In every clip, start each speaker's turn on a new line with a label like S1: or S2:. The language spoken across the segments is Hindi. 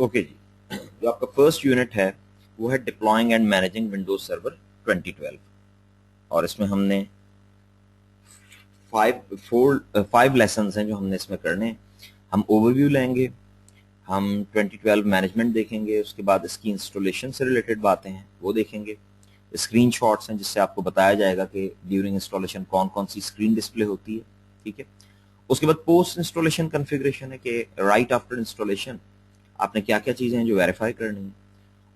S1: ओके जी, जो आपका फर्स्ट यूनिट है वो है deploying and managing Windows server 2012 और इसमें हमने फाइव लेसन हैं जो हमने इसमें करने हैं। हम ओवरव्यू लेंगे, हम 2012 मैनेजमेंट देखेंगे, उसके बाद इसकी इंस्टॉलेशन से रिलेटेड बातें हैं वो देखेंगे, स्क्रीनशॉट्स हैं जिससे आपको बताया जाएगा कि ड्यूरिंग इंस्टॉलेशन कौन कौन सी स्क्रीन डिस्प्ले होती है, ठीक है। उसके बाद पोस्ट इंस्टॉलेशन कॉन्फ़िगरेशन है कि राइट आफ्टर इंस्टॉलेशन आपने क्या क्या चीज़ें हैं जो वेरीफाई करनी है।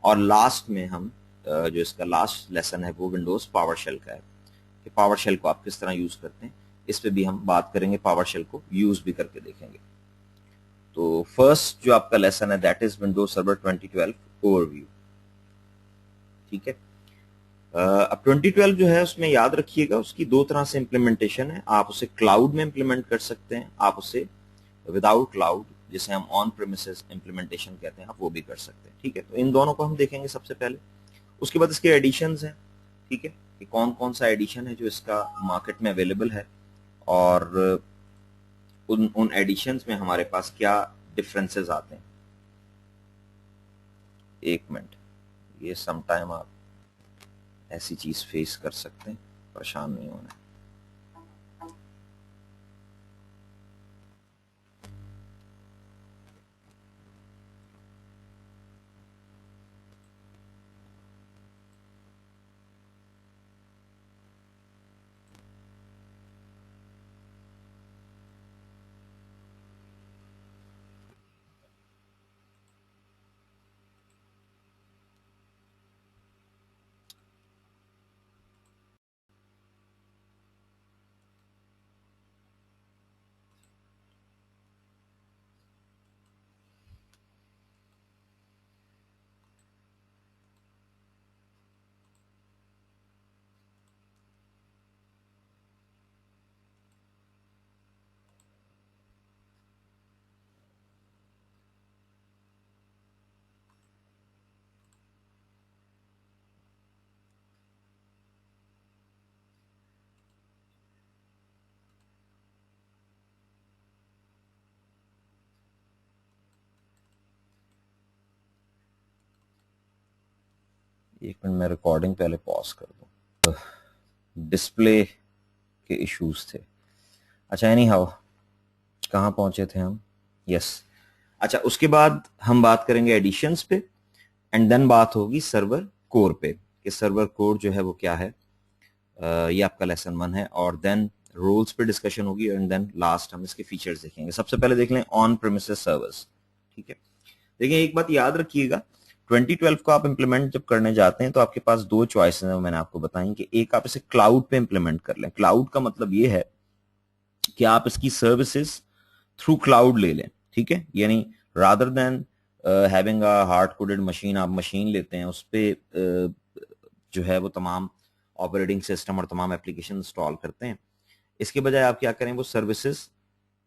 S1: और लास्ट में हम जो इसका लास्ट लेसन है वो विंडोज पावर शेल का है कि पावर शेल को आप किस तरह यूज करते हैं, इस पे भी हम बात करेंगे, पावर शेल को यूज भी करके देखेंगे। तो फर्स्ट जो आपका लेसन है that is Windows server 2012 overview, ठीक है। अब 2012 जो है उसमें याद रखिएगा उसकी दो तरह से इंप्लीमेंटेशन है। आप उसे क्लाउड में इंप्लीमेंट कर सकते हैं, आप उसे विदाउट क्लाउड जिसे हम ऑन प्रेमिसेस इंप्लीमेंटेशन कहते हैं आप वो भी कर सकते हैं, ठीक है। तो इन दोनों को हम देखेंगे सबसे पहले। उसके बाद इसके एडिशंस हैं, ठीक है, कि कौन कौन सा एडिशन है जो इसका मार्केट में अवेलेबल है और उन एडिशंस में हमारे पास क्या डिफरेंसेस आते हैं। एक मिनट, ये समटाइम आप ऐसी चीज फेस कर सकते हैं, परेशान नहीं होना। एक मिनट, मैं रिकॉर्डिंग पहले पॉज कर दूं, डिस्प्ले के इश्यूज थे। अच्छा, एनी हाउ कहाँ पहुंचे थे हम? यस, अच्छा, उसके बाद हम बात करेंगे एडिशंस पे एंड देन बात होगी सर्वर कोर पे कि सर्वर कोर जो है वो क्या है। ये आपका लेसन 1 है और देन रोल्स पे डिस्कशन होगी एंड देन लास्ट हम इसके फीचर्स देखेंगे। सबसे पहले देख लें ऑन प्रेमिसेस सर्वर्स, ठीक है। देखिए एक बात याद रखिएगा, 2012 को आप इंप्लीमेंट जब करने जाते हैं तो आपके पास दो चॉइसेस हैं, मैंने आपको बताई कि एक आप इसे क्लाउड पे इंप्लीमेंट कर लें। क्लाउड का मतलब ये है कि आप इसकी सर्विसेज थ्रू क्लाउड ले लें, ठीक है। यानी rather than having a hard coded machine, आप मशीन लेते हैं उस पर जो है वो तमाम ऑपरेटिंग सिस्टम और तमाम एप्लीकेशन इंस्टॉल करते हैं, इसके बजाय आप क्या करें वो सर्विसेज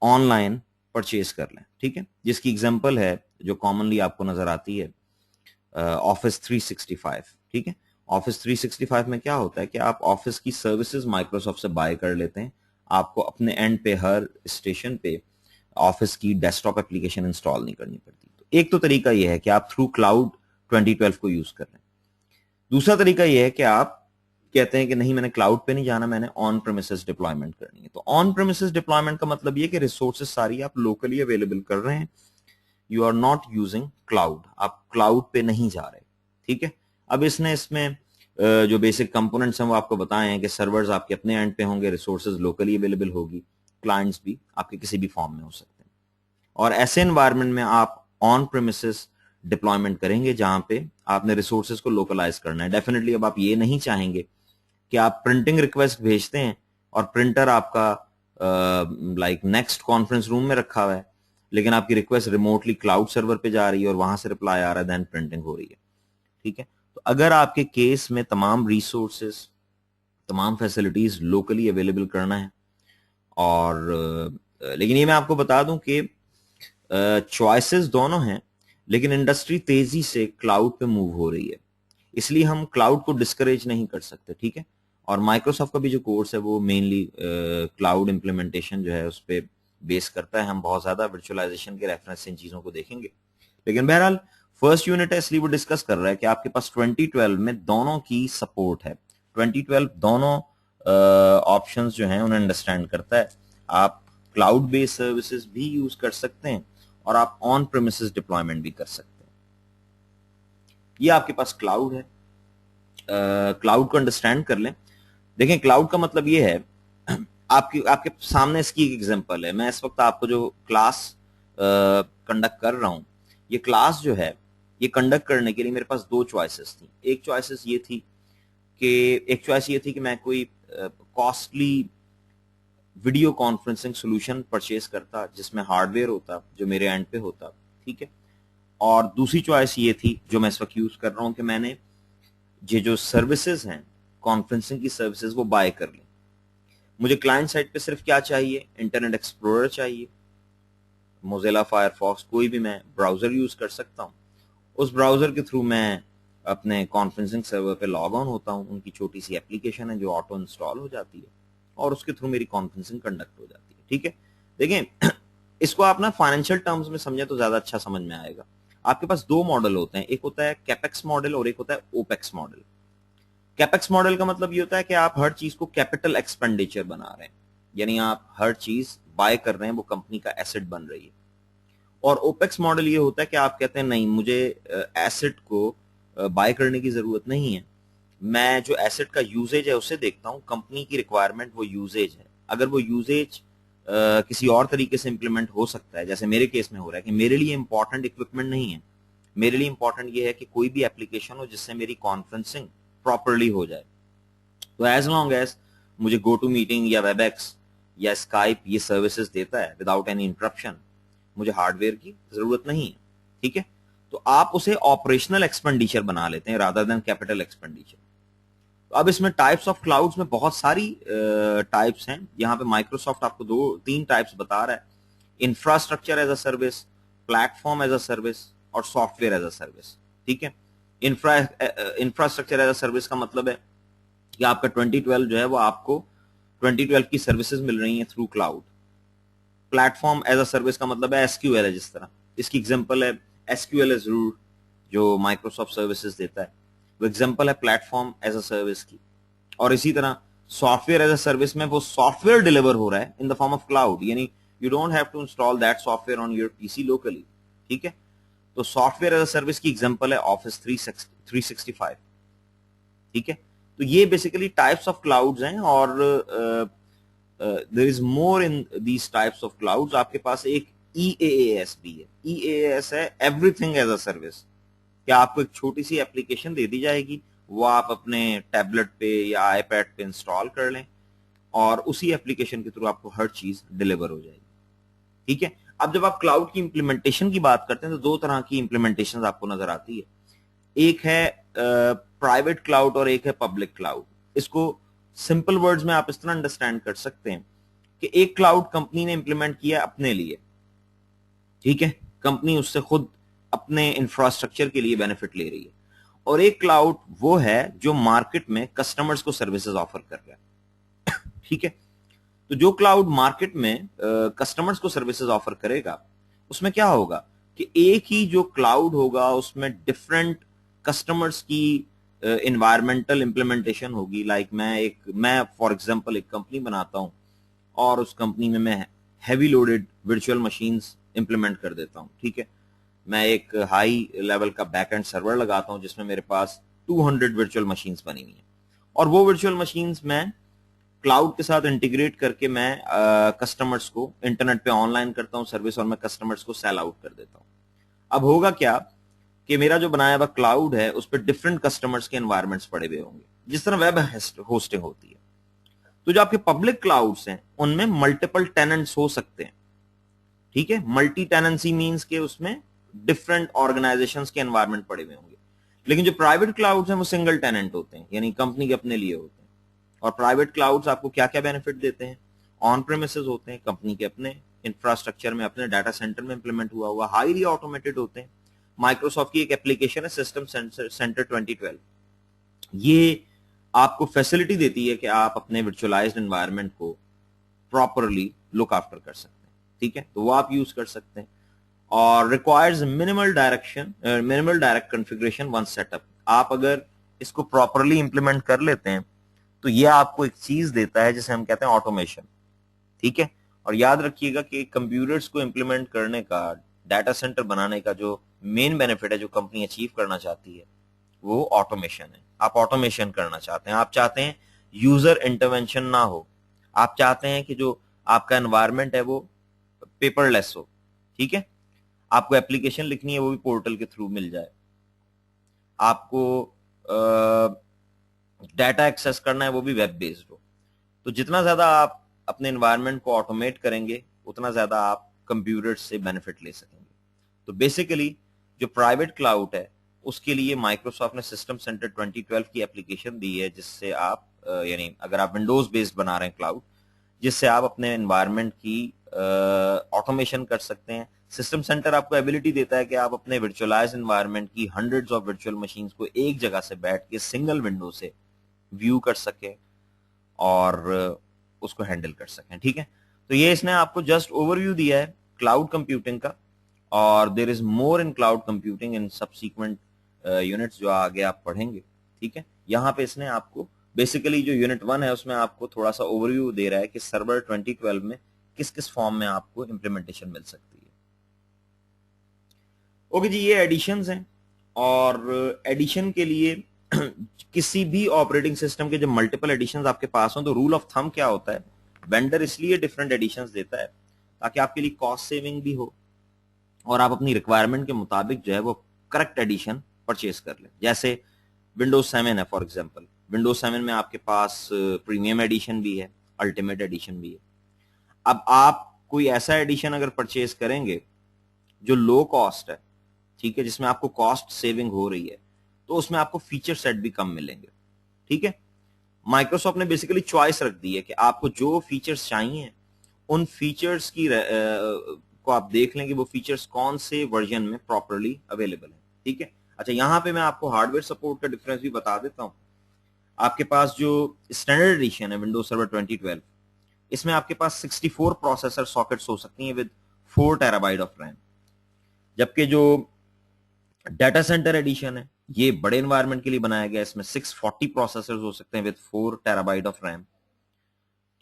S1: ऑनलाइन परचेज कर लें, ठीक है। जिसकी एग्जांपल है जो कॉमनली आपको नजर आती है ऑफिस 365, ठीक है। ऑफिस 365 में क्या होता है कि आप ऑफिस की सर्विसेज माइक्रोसॉफ्ट से बाय कर लेते हैं, आपको अपने एंड पे हर स्टेशन पे ऑफिस की डेस्कटॉप एप्लीकेशन इंस्टॉल नहीं करनी पड़ती। तो एक तो तरीका यह है कि आप थ्रू क्लाउड 2012 को यूज कर लें। दूसरा तरीका यह है कि आप कहते हैं कि नहीं मैंने क्लाउड पे नहीं जाना, मैंने ऑन प्रेमिसेस डिप्लॉयमेंट करनी है। तो ऑन प्रेमिसेस डिप्लॉयमेंट का मतलब ये कि रिसोर्सेज सारी आप लोकली अवेलेबल कर रहे हैं, you are not using cloud, आप क्लाउड पे नहीं जा रहे, ठीक है। अब इसमें जो बेसिक कंपोनेंट्स हैं वो आपको बताए हैं कि सर्वर्स आपके अपने एंड पे होंगे, रिसोर्सेज लोकली अवेलेबल होगी, क्लाइंट्स भी आपके किसी भी फॉर्म में हो सकते हैं। और ऐसे एनवायरनमेंट में आप ऑन प्रेमिसेस डिप्लॉयमेंट करेंगे जहां पे आपने रिसोर्सेज को लोकलाइज करना है। डेफिनेटली अब आप ये नहीं चाहेंगे कि आप प्रिंटिंग रिक्वेस्ट भेजते हैं और प्रिंटर आपका लाइक नेक्स्ट कॉन्फ्रेंस रूम में रखा हुआ है, लेकिन आपकी रिक्वेस्ट रिमोटली क्लाउड सर्वर पे जा रही है और वहां से रिप्लाई आ रहा है, देन प्रिंटिंग हो रही है, ठीक है। तो अगर आपके केस में तमाम रिसोर्सेस तमाम फैसिलिटीज लोकली अवेलेबल करना है और लेकिन ये मैं आपको बता दूं कि चॉइसेस दोनों हैं, लेकिन इंडस्ट्री तेजी से क्लाउड पे मूव हो रही है, इसलिए हम क्लाउड को डिस्करेज नहीं कर सकते, ठीक है। और माइक्रोसॉफ्ट का भी जो कोर्स है वो मेनली क्लाउड इंप्लीमेंटेशन जो है उस पर बेस करता है। हम बहुत ज्यादा वर्चुअलाइजेशन के रेफरेंस से इन चीजों को देखेंगे, लेकिन बहरहाल फर्स्ट यूनिट है इसलिए वो डिस्कस कर रहा है कि आपके पास 2012 में दोनों की सपोर्ट है। 2012 दोनों ऑप्शंस जो हैं उन्हें अंडरस्टैंड करता है। आप क्लाउड बेस्ड सर्विसेज भी यूज कर सकते हैं और आप ऑन प्रेमिसेस डिप्लॉयमेंट भी कर सकते हैं। ये आपके पास क्लाउड है। क्लाउड को अंडरस्टैंड कर लें। देखें, क्लाउड का मतलब ये है, आपके सामने इसकी एक एग्जांपल है। मैं इस वक्त आपको जो क्लास कंडक्ट कर रहा हूं, ये क्लास जो है ये कंडक्ट करने के लिए मेरे पास दो चॉइसेस थी। एक चॉइस ये थी कि मैं कोई costly video conferencing solution purchase करता जिसमें हार्डवेयर होता जो मेरे एंड पे होता, ठीक है। और दूसरी चॉइस ये थी जो मैं इस वक्त यूज कर रहा हूं कि मैंने ये जो सर्विसेज हैं कॉन्फ्रेंसिंग की सर्विसेज वो बाय कर ली। मुझे क्लाइंट साइड पे सिर्फ क्या चाहिए, इंटरनेट एक्सप्लोरर चाहिए, मोजिला फायरफॉक्स, कोई भी मैं ब्राउजर यूज कर सकता हूं। उस ब्राउजर के थ्रू मैं अपने कॉन्फ्रेंसिंग सर्वर पे लॉग ऑन होता हूं। उनकी छोटी सी एप्लीकेशन है जो ऑटो इंस्टॉल हो जाती है और उसके थ्रू मेरी कॉन्फ्रेंसिंग कंडक्ट हो जाती है, ठीक है। देखें, इसको आप ना फाइनेंशियल टर्म्स में समझे तो ज्यादा अच्छा समझ में आएगा। आपके पास दो मॉडल होते हैं, एक होता है कैपेक्स मॉडल और एक होता है ओपेक्स मॉडल। कैपेक्स मॉडल का मतलब ये होता है कि आप हर चीज को कैपिटल एक्सपेंडिचर बना रहे हैं, यानी आप हर चीज बाय कर रहे हैं, वो कंपनी का एसेट बन रही है। और ओपेक्स मॉडल ये होता है कि आप कहते हैं नहीं, मुझे एसेट को बाय करने की जरूरत नहीं है, मैं जो एसेट का यूजेज है उसे देखता हूं। कंपनी की रिक्वायरमेंट वो यूजेज है, अगर वो यूजेज किसी और तरीके से इंप्लीमेंट हो सकता है, जैसे मेरे केस में हो रहा है कि मेरे लिए इंपॉर्टेंट इक्विपमेंट नहीं है, मेरे लिए इंपॉर्टेंट ये है कि कोई भी एप्लीकेशन हो जिससे मेरी कॉन्फ्रेंसिंग प्रॉपरली हो जाए। तो एज लॉन्ग एज मुझे गो टू मीटिंग या वेबएक्स या स्काइप ये सर्विसेज देता है विदाउट एनी इंटरप्शन, मुझे हार्डवेयर की जरूरत नहीं है, ठीक है। तो आप उसे ऑपरेशनल एक्सपेंडिचर बना लेते हैं रादर देन कैपिटल एक्सपेंडिचर। तो अब इसमें टाइप्स ऑफ क्लाउड्स में बहुत सारी टाइप्स हैं। यहाँ पे माइक्रोसॉफ्ट आपको तीन टाइप्स बता रहा है, infrastructure as a service, platform as a service और सॉफ्टवेयर एज अ सर्विस, ठीक है। इंफ्रास्ट्रक्चर एज अ सर्विस का मतलब है कि आपका 2012 जो है वो आपको 2012 की सर्विसेज मिल रही हैं through cloud. Platform as a service का मतलब है एसक्यूएल है, जिस तरह इसकी एग्जांपल है एसक्यूएल एज़ूर जो माइक्रोसॉफ्ट सर्विसेज देता है, वो एग्जांपल है प्लेटफॉर्म एज अ सर्विस की। और इसी तरह सॉफ्टवेयर एज अ सर्विस में वो सॉफ्टवेयर डिलीवर हो रहा है in the form of cloud, यानी you don't have to install that software on your PC locally, ठीक है। तो सॉफ्टवेयर एज अ सर्विस की एग्जांपल है ऑफिस 365, ठीक है। तो ये बेसिकली टाइप्स ऑफ क्लाउड्स हैं और there is more in these types of clouds. आपके पास एक EaaS भी है। EaaS है एवरीथिंग एज अ सर्विस, कि आपको एक छोटी सी एप्लीकेशन दे दी जाएगी, वो आप अपने टैबलेट पे या आईपैड पे इंस्टॉल कर लें और उसी एप्लीकेशन के थ्रू आपको हर चीज डिलीवर हो जाएगी, ठीक है। अब जब आप क्लाउड की इंप्लीमेंटेशन की बात करते हैं तो दो तरह की इंप्लीमेंटेशन आपको नजर आती है, एक है प्राइवेट क्लाउड और एक है पब्लिक क्लाउड। इसको सिंपल वर्ड्स में आप इस तरह अंडरस्टैंड कर सकते हैं कि एक क्लाउड कंपनी ने इंप्लीमेंट किया अपने लिए, ठीक है, कंपनी उससे खुद अपने इंफ्रास्ट्रक्चर के लिए बेनिफिट ले रही है, और एक क्लाउड वो है जो मार्केट में कस्टमर्स को सर्विसेज ऑफर कर रहा है, ठीक है। तो जो क्लाउड मार्केट में कस्टमर्स को सर्विसेज ऑफर करेगा उसमें क्या होगा कि एक ही जो क्लाउड होगा उसमें डिफरेंट कस्टमर्स की इन्वायरमेंटल इंप्लीमेंटेशन होगी। लाइक मैं फॉर एग्जांपल एक कंपनी बनाता हूं और उस कंपनी में मैं heavy loaded virtual machines implement कर देता हूं, ठीक है। मैं एक हाई लेवल का बैकएंड सर्वर लगाता हूं जिसमें मेरे पास 200 वर्चुअल मशीन्स बनी हुई हैं, और वो वर्चुअल मशीन्स मैं क्लाउड के साथ इंटीग्रेट करके मैं कस्टमर्स को इंटरनेट पे ऑनलाइन करता हूं सर्विस और मैं कस्टमर्स को सेल आउट कर देता हूं। अब होगा क्या कि मेरा जो बनाया हुआ क्लाउड है उस पर डिफरेंट कस्टमर्स के एनवायरमेंट्स पड़े हुए होंगे, जिस तरह वेब होस्टिंग होती है। तो जो आपके पब्लिक क्लाउड्स हैं उनमें मल्टीपल टेनेंट्स हो सकते हैं, ठीक है। मल्टी टेनेंसी मींस के उसमें डिफरेंट ऑर्गेनाइजेशंस के एनवायरमेंट पड़े हुए होंगे। लेकिन जो प्राइवेट क्लाउड्स हैं वो सिंगल टेनेंट होते हैं, यानी कंपनी के अपने लिए होते हैं। और प्राइवेट क्लाउड्स आपको क्या क्या बेनिफिट देते हैं, ऑन प्रेमिसेस होते हैं, कंपनी के अपने इंफ्रास्ट्रक्चर में अपने डाटा सेंटर में इंप्लीमेंट हुआ हाईली ऑटोमेटेड होते हैं। माइक्रोसॉफ्ट की एक एप्लीकेशन है सिस्टम सेंटर 2012, ये आपको फैसिलिटी देती है कि आप अपने वर्चुअलाइज्ड एनवायरनमेंट को प्रॉपरली लुक आफ्टर कर सकते हैं, ठीक है। तो वो आप यूज कर सकते हैं। और requires minimal direct configuration once setup. आप अगर इसको प्रॉपरली इंप्लीमेंट कर लेते हैं तो ये आपको एक चीज देता है जिसे हम कहते हैं ऑटोमेशन, ठीक है। और याद रखिएगा कि कंप्यूटर्स को इंप्लीमेंट करने का, डाटा सेंटर बनाने का जो मेन बेनिफिट है जो कंपनी अचीव करना चाहती है वो ऑटोमेशन है। आप ऑटोमेशन करना चाहते हैं, आप चाहते हैं यूजर इंटरवेंशन ना हो, आप चाहते हैं कि जो आपका एनवायरनमेंट है वो पेपरलेस हो, ठीक है। आपको एप्लीकेशन लिखनी है वो भी पोर्टल के थ्रू मिल जाए, आपको डाटा एक्सेस करना है वो भी वेब बेस्ड हो। तो जितना ज्यादा आप अपने एनवायरनमेंट को ऑटोमेट करेंगे उतना ज्यादा आप कंप्यूटर से बेनिफिट ले सकेंगे। तो बेसिकली जो प्राइवेट क्लाउड है उसके लिए माइक्रोसॉफ्ट ने सिस्टम सेंटर 2012 की एप्लीकेशन दी है, जिससे आप यानी अगर आप विंडोज बेस्ड बना रहे हैं क्लाउड, जिससे आप अपने एनवायरनमेंट की ऑटोमेशन कर सकते हैं। सिस्टम सेंटर आपको एबिलिटी देता है कि आप अपने वर्चुअलाइज एनवायरनमेंट की हंड्रेड्स ऑफ वर्चुअल मशीन्स को एक जगह से बैठ के सिंगल विंडो से व्यू कर सके और उसको हैंडल कर सकें, ठीक है। तो ये इसने आपको जस्ट ओवरव्यू दिया है क्लाउड कंप्यूटिंग का, और there is more in cloud computing in subsequent units जो आगे आप पढ़ेंगे, ठीक है। यहाँ पे इसने आपको बेसिकली जो यूनिट 1 है उसमें आपको थोड़ा सा ओवरव्यू दे रहा है कि सर्वर 2012 में किस किस फॉर्म में आपको इंप्लीमेंटेशन मिल सकती है। ओके जी, ये एडिशंस हैं, और एडिशन के लिए किसी भी ऑपरेटिंग सिस्टम के जब मल्टीपल एडिशंस आपके पास हो तो रूल ऑफ थंब क्या होता है, वेंडर इसलिए डिफरेंट एडिशंस देता है ताकि आपके लिए कॉस्ट सेविंग भी हो और आप अपनी रिक्वायरमेंट के मुताबिक जो है वो करेक्ट एडिशन परचेज कर लें। जैसे विंडोज 7 है फॉर एग्जांपल, विंडोज 7 में आपके पास प्रीमियम एडिशन भी है, अल्टीमेट एडिशन भी है। अब आप कोई ऐसा एडिशन अगर परचेज करेंगे जो लो कॉस्ट है, ठीक है, जिसमें आपको कॉस्ट सेविंग हो रही है, तो उसमें आपको फीचर सेट भी कम मिलेंगे, ठीक है। माइक्रोसॉफ्ट ने बेसिकली चॉइस रख दी है कि आपको जो फीचर्स चाहिए उन फीचर्स की को आप देख लें कि वो फीचर्स कौन से वर्जन में प्रॉपरली अवेलेबल है, ठीक है। अच्छा, यहां पे मैं आपको हार्डवेयर सपोर्ट का डिफरेंस भी बता देता हूं। आपके पास जो स्टैंडर्ड एडिशन है विंडोज सर्वर 2012, इसमें आपके पास 64 प्रोसेसर सॉकेट्स हो सकती हैं विद 4 टेराबाइट ऑफ रैम, जबकि जो डाटा सेंटर एडिशन है ये बड़े एनवायरनमेंट के लिए बनाया गया है, इसमें 640 प्रोसेसर हो सकते हैं विद 4 टेराबाइट ऑफ रैम,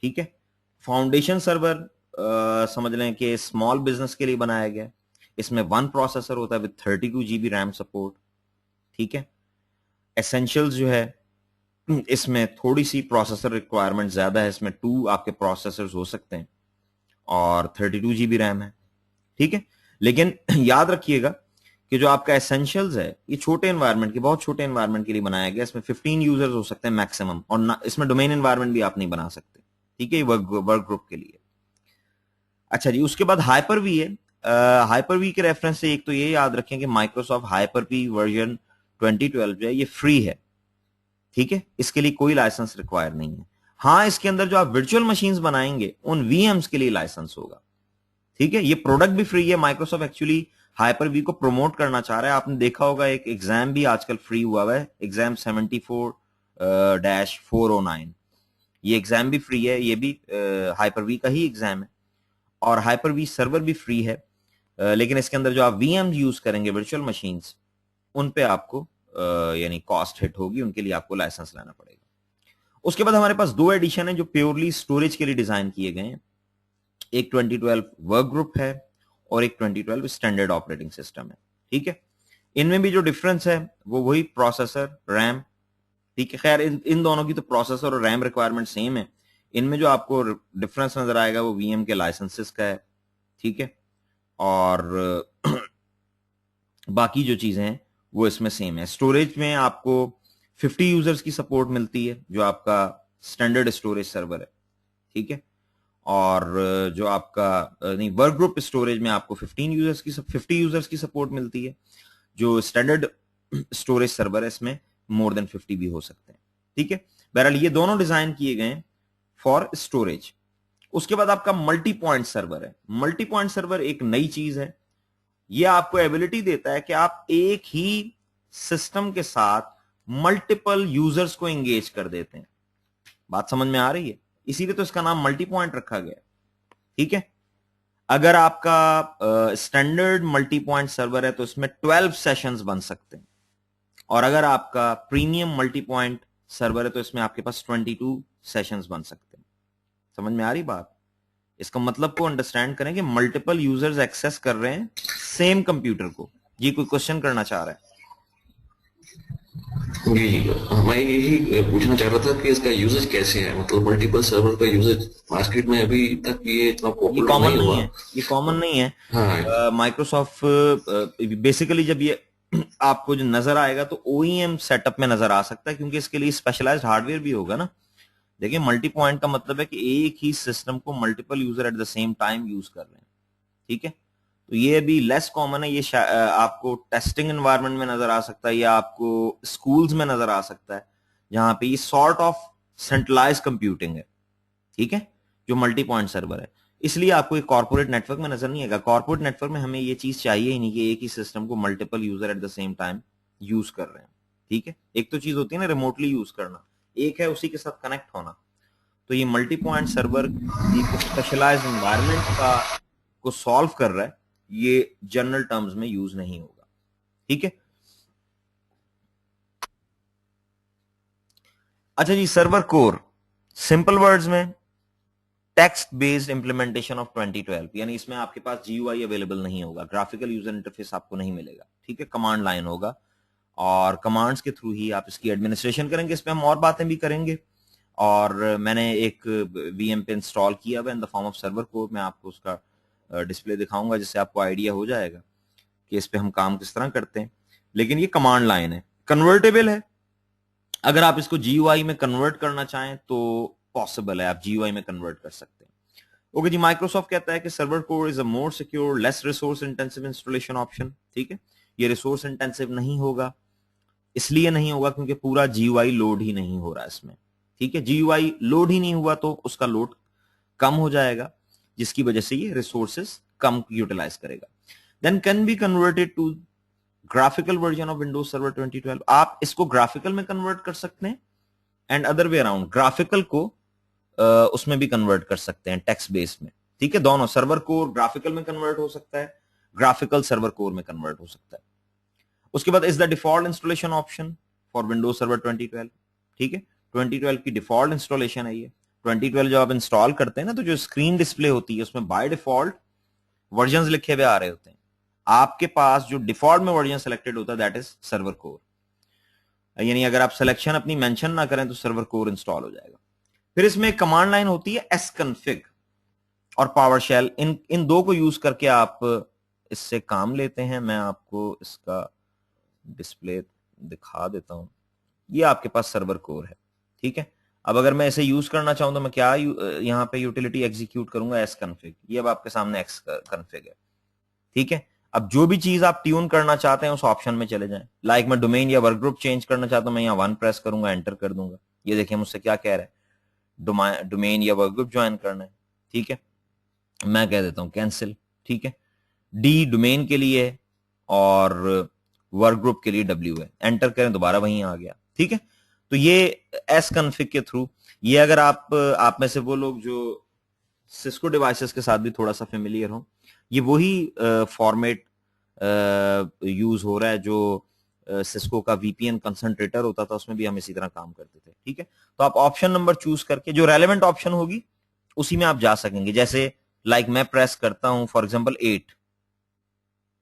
S1: ठीक है। फाउंडेशन सर्वर समझ लें कि स्मॉल बिजनेस के लिए बनाया गया है, इसमें 1 प्रोसेसर होता है विद 32 GB रैम सपोर्ट, ठीक है। एसेंशियल्स जो है इसमें थोड़ी सी प्रोसेसर रिक्वायरमेंट ज्यादा है, इसमें 2 आपके प्रोसेसर हो सकते हैं और 32 GB रैम है, ठीक है। लेकिन याद रखिएगा कि जो आपका एसेंशियल्स है ये छोटे एनवायरनमेंट के, बहुत छोटे एनवायरनमेंट के लिए बनाया गया, इसमें 15 यूजर्स हो सकते हैं मैक्सिमम, और ना इसमें डोमेन एनवायरनमेंट भी आप नहीं बना सकते, ठीक है, वर्क ग्रुप के लिए। अच्छा जी, उसके बाद हाइपर वी है। हाइपर वी के रेफरेंस से एक तो ये याद रखें कि माइक्रोसॉफ्ट हाइपर वी वर्जन 2012 जो है ये फ्री है, ठीक है, इसके लिए कोई लाइसेंस रिक्वायर नहीं है। हाँ, इसके अंदर जो आप वर्चुअल मशीन्स बनाएंगे उन वीएम्स के लिए लाइसेंस होगा, ठीक है। ये प्रोडक्ट भी फ्री है, माइक्रोसॉफ्ट एक्चुअली हाइपर वी को प्रमोट करना चाह रहा है। आपने देखा होगा एक एग्जाम भी आजकल फ्री हुआ है, एग्जाम 74-409, ये एग्जाम भी फ्री है, ये भी हाइपर वी का ही एग्जाम है, और हाइपर वी सर्वर भी फ्री है। लेकिन इसके अंदर जो आप वीएम यूज करेंगे वर्चुअल मशीन्स, उन पे आपको यानी कॉस्ट हिट होगी, उनके लिए आपको लाइसेंस लेना पड़ेगा। उसके बाद हमारे पास 2 एडिशन है जो प्योरली स्टोरेज के लिए डिजाइन किए गए हैं, एक 2012 वर्क ग्रुप है और एक 2012 स्टैंडर्ड ऑपरेटिंग सिस्टम है, ठीक है। इनमें भी जो डिफरेंस है वो वही प्रोसेसर, रैम, ठीक है। खैर इन दोनों की तो प्रोसेसर और रैम रिक्वायरमेंट सेम है, इनमें जो आपको डिफरेंस नजर आएगा वो वीएम के लाइसेंसेस का है, ठीक है, और बाकी जो चीजें हैं वो इसमें सेम है। स्टोरेज में आपको 50 यूजर्स की सपोर्ट मिलती है जो आपका स्टैंडर्ड स्टोरेज सर्वर है, ठीक है, और जो आपका नहीं, वर्क ग्रुप स्टोरेज में आपको 50 यूजर्स की सपोर्ट मिलती है। जो स्टैंडर्ड स्टोरेज सर्वर है इसमें मोर देन 50 भी हो सकते हैं, ठीक है। बहरहाल ये दोनों डिजाइन किए गए हैं फॉर स्टोरेज। उसके बाद आपका मल्टी पॉइंट सर्वर है। मल्टी पॉइंट सर्वर एक नई चीज है, ये आपको एबिलिटी देता है कि आप एक ही सिस्टम के साथ मल्टीपल यूजर्स को एंगेज कर देते हैं। बात समझ में आ रही है? इसीलिए तो इसका नाम मल्टी पॉइंट रखा गया, ठीक है। अगर आपका स्टैंडर्ड मल्टी पॉइंट सर्वर है तो इसमें 12 सेशंस बन सकते हैं, और अगर आपका प्रीमियम मल्टी पॉइंट सर्वर है तो इसमें आपके पास 22 सेशंस बन सकते हैं। समझ में आ रही बात? इसका मतलब को अंडरस्टैंड करें कि मल्टीपल यूजर्स एक्सेस कर रहे हैं सेम कंप्यूटर को। जी कोई क्वेश्चन करना चाह रहा है?
S2: जी जी, मैं यही पूछना चाह रहा था कि इसका यूजेज कैसे है, मतलब मल्टीपल सर्वर का यूजेज मार्केट में अभी तक ये इतना
S1: ये
S2: पॉपुलर
S1: कॉमन
S2: नहीं
S1: नहीं
S2: हुआ।
S1: है, ये कॉमन नहीं है।
S2: हाँ
S1: माइक्रोसॉफ्ट बेसिकली जब ये आपको जो नजर आएगा तो ओईएम सेटअप में नजर आ सकता है, क्योंकि इसके लिए स्पेशलाइज्ड हार्डवेयर भी होगा ना। देखिए मल्टी पॉइंट का मतलब है कि एक ही सिस्टम को multiple user at the same time use कर रहे हैं, ठीक है। तो ये अभी लेस कॉमन है, ये आपको टेस्टिंग एनवायरनमेंट में नजर आ सकता है या आपको स्कूल्स में नजर आ सकता है, जहां पे ये सॉर्ट ऑफ सेंट्रलाइज कंप्यूटिंग है, ठीक है, जो मल्टी पॉइंट सर्वर है। इसलिए आपको एक कॉर्पोरेट नेटवर्क में नजर नहीं आएगा। कॉर्पोरेट नेटवर्क में हमें ये चीज चाहिए ही नहीं कि एक ही सिस्टम को multiple user at the same time use कर रहे हैं, ठीक है। एक तो चीज होती है ना रिमोटली यूज करना, एक है उसी के साथ कनेक्ट होना। तो ये मल्टी पॉइंट सर्वर एक स्पेशलाइज्ड एनवायरनमेंट का को सॉल्व कर रहा है, ये जनरल टर्म्स में यूज नहीं होगा, ठीक है। अच्छा जी, सर्वर कोर सिंपल वर्ड्स में टेक्स्ट बेस्ड इंप्लीमेंटेशन ऑफ 2012, यानी इसमें आपके पास जीयूआई अवेलेबल नहीं होगा, ग्राफिकल यूजर इंटरफेस आपको नहीं मिलेगा, ठीक है। कमांड लाइन होगा और कमांड्स के थ्रू ही आप इसकी एडमिनिस्ट्रेशन करेंगे। इस पे हम और बातें भी करेंगे, और मैंने एक वीएम पे इंस्टॉल किया हुआ इन the form of server code. मैं आपको उसका डिस्प्ले दिखाऊंगा जिससे आपको आइडिया हो जाएगा कि इस पे हम काम किस तरह करते हैं। लेकिन ये कमांड लाइन है, कन्वर्टेबल है। अगर आप इसको जीयूआई में कन्वर्ट करना चाहें तो पॉसिबल है, आप जीयूआई में कन्वर्ट कर सकते हैं। ओके जी, माइक्रोसॉफ्ट कहता है कि server core is a more secure less resource intensive installation option, ठीक है। ये रिसोर्स इंटेंसिव नहीं होगा, इसलिए नहीं होगा क्योंकि पूरा जीयूआई लोड ही नहीं हो रहा है इसमें, ठीक है। जीयूआई लोड ही नहीं हुआ तो उसका लोड कम हो जाएगा, जिसकी वजह से ये रिसोर्सेस कम यूटिलाइज करेगा। Then can be converted to graphical version of Windows server 2012। आप इसको ग्राफिकल में कन्वर्ट कर सकते हैं and other way around, graphical को उसमें भी कन्वर्ट कर सकते हैं टेक्स्ट बेस में, ठीक है। दोनों सर्वर कोर ग्राफिकल में कन्वर्ट हो सकता है, ग्राफिकल सर्वर कोर में कन्वर्ट हो सकता है। उसके बाद is the default installation option for Windows server 2012, ठीक है। 2012 की डिफॉल्ट इंस्टॉलेशन है ये। 2012 जब आप इंस्टॉल करते हैं ना तो जो स्क्रीन डिस्प्ले होती है उसमें बाय डिफॉल्ट वर्जन लिखे हुए आ रहे होते हैं। आपके पास जो डिफॉल्ट में वर्जन सेलेक्टेड होता है दैट इज सर्वर कोर, यानी अगर आप सिलेक्शन अपनी मेंशन ना करें तो सर्वर कोर इंस्टॉल हो जाएगा। फिर इसमें एक कमांड लाइन होती है एसकॉन्फिग और पावरशेल, इन इन दो को यूज करके आप इससे काम लेते हैं। मैं आपको इसका डिस्प्ले दिखा देता हूं। ये आपके पास सर्वर कोर है, ठीक है। अब अगर मैं इसे यूज करना चाहूं तो मैं क्या यहाँ पे यूटिलिटी एग्जीक्यूट करूंगा, एस कन्फिग। ये अब आपके सामने एक्स कन्फिग है, ठीक है। अब जो भी चीज आप ट्यून करना चाहते हैं उस ऑप्शन में चले जाएं। लाइक मैं डोमेन या वर्क ग्रुप चेंज करना चाहता हूं, मैं यहाँ 1 प्रेस करूंगा, एंटर कर दूंगा। ये देखिए मुझसे क्या कह रहा है, डोमेन या वर्क ग्रुप ज्वाइन करना है, ठीक है। मैं कह देता हूं कैंसिल, ठीक है। डी डोमेन के लिए है और वर्क ग्रुप के लिए डब्ल्यू है, एंटर करें दोबारा वहीं आ गया, ठीक है। तो ये एस कन्फिग के थ्रू, ये अगर आप में से वो लोग जो सिस्को डिवाइसेस के साथ भी थोड़ा सा फेमिलियर हो, ये वही फॉर्मेट यूज हो रहा है जो सिस्को का वीपीएन कंसंट्रेटर होता था, उसमें भी हम इसी तरह काम करते थे, ठीक है। तो आप ऑप्शन नंबर चूज करके जो रेलेवेंट ऑप्शन होगी उसी में आप जा सकेंगे। जैसे लाइक मैं प्रेस करता हूं फॉर एग्जांपल 8।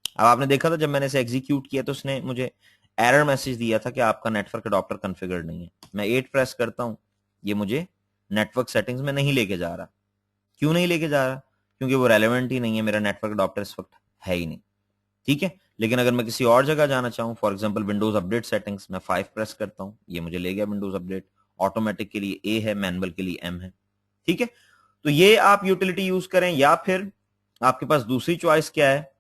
S1: अब आपने देखा था जब मैंने इसे एग्जीक्यूट किया तो उसने मुझे एरर मैसेज दिया था कि आपका नेटवर्क अडॉप्टर कॉन्फ़िगर्ड नहीं है। मैं 8 प्रेस करता हूं, ये मुझे नेटवर्क सेटिंग्स में नहीं लेके जा रहा। क्यों नहीं लेके जा रहा? क्योंकि वो रेलेवेंट ही नहीं है, मेरा नेटवर्क अडॉप्टर इस वक्त है ही नहीं, ठीक है। लेकिन अगर मैं किसी और जगह जाना चाहूं, for example Windows update settings, मैं 5 प्रेस करता हूं, ये मुझे ले गया विंडोज अपडेट। ऑटोमेटिक के लिए ए है, मैनुअल के लिए एम है, ठीक है। तो ये आप यूटिलिटी यूज करें, या फिर आपके पास दूसरी चॉइस क्या है,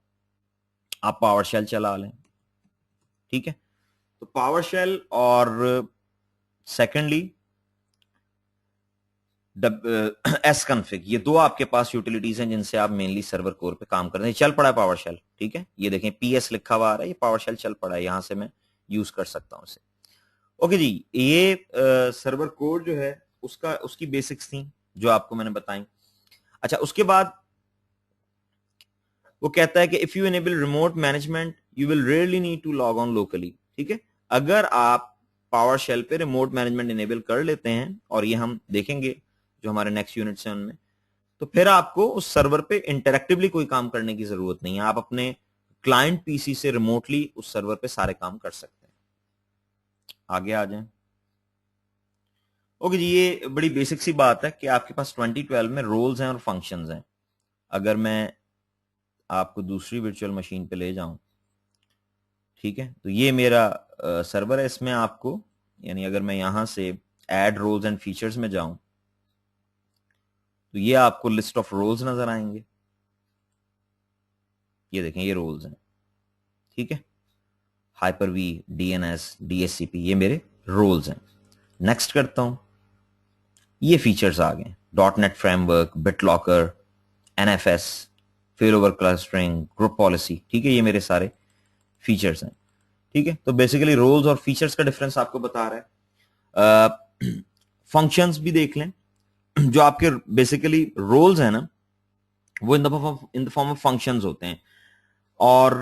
S1: आप पावर शेल चला लें, ठीक है। तो पावर शेल और सेकेंडली एस कन्फिग, ये दो आपके पास यूटिलिटीज हैं जिनसे आप मेनली सर्वर कोर पे काम करते हैं। चल पड़ा है पावर शेल, ठीक है। ये देखें पीएस लिखा हुआ आ रहा है, ये पावर शेल चल पड़ा है, यहां से मैं यूज कर सकता हूं इसे। ओके जी, ये सर्वर कोर जो है उसकी बेसिक्स थी जो आपको मैंने बताई। अच्छा, उसके बाद वो कहता है कि if you enable remote management you will rarely need to log on locally. ठीक है, अगर आप पावर शेल पे रिमोट मैनेजमेंट इनेबल कर लेते हैं, और ये हम देखेंगे जो हमारे नेक्स्ट यूनिट्स हैं उनमें, तो फिर आपको उस सर्वर पे इंटरेक्टिवली कोई काम करने की जरूरत नहीं है, आप अपने क्लाइंट पीसी से रिमोटली उस सर्वर पे सारे काम कर सकते हैं। आगे आ जाएं। ओके जी, ये बड़ी बेसिक सी बात है कि आपके पास 2012 में रोल्स हैं और फंक्शंस हैं। अगर मैं आपको दूसरी वर्चुअल मशीन पे ले जाऊं, ठीक है, तो ये मेरा सर्वर है, इसमें आपको, यानी अगर मैं यहां से ऐड रोल्स एंड फीचर्स में जाऊं तो ये आपको लिस्ट ऑफ रोल्स नजर आएंगे। ये देखें, ये रोल्स हैं, ठीक है, हाइपर वी, डीएनएस, डीएससीपी, ये मेरे रोल्स हैं। नेक्स्ट करता हूं, ये फीचर्स आ गए, dot net framework, BitLocker, NFS, fail over clustering, group policy. ठीक है, ये मेरे सारे फीचर्स हैं। ठीक है, तो बेसिकली रोल्स और फीचर्स का डिफरेंस आपको बता रहा है। फंक्शंस भी देख लें, जो आपके बेसिकली रोल्स हैं ना, वो इन द फॉर्म ऑफ फंक्शंस होते हैं, और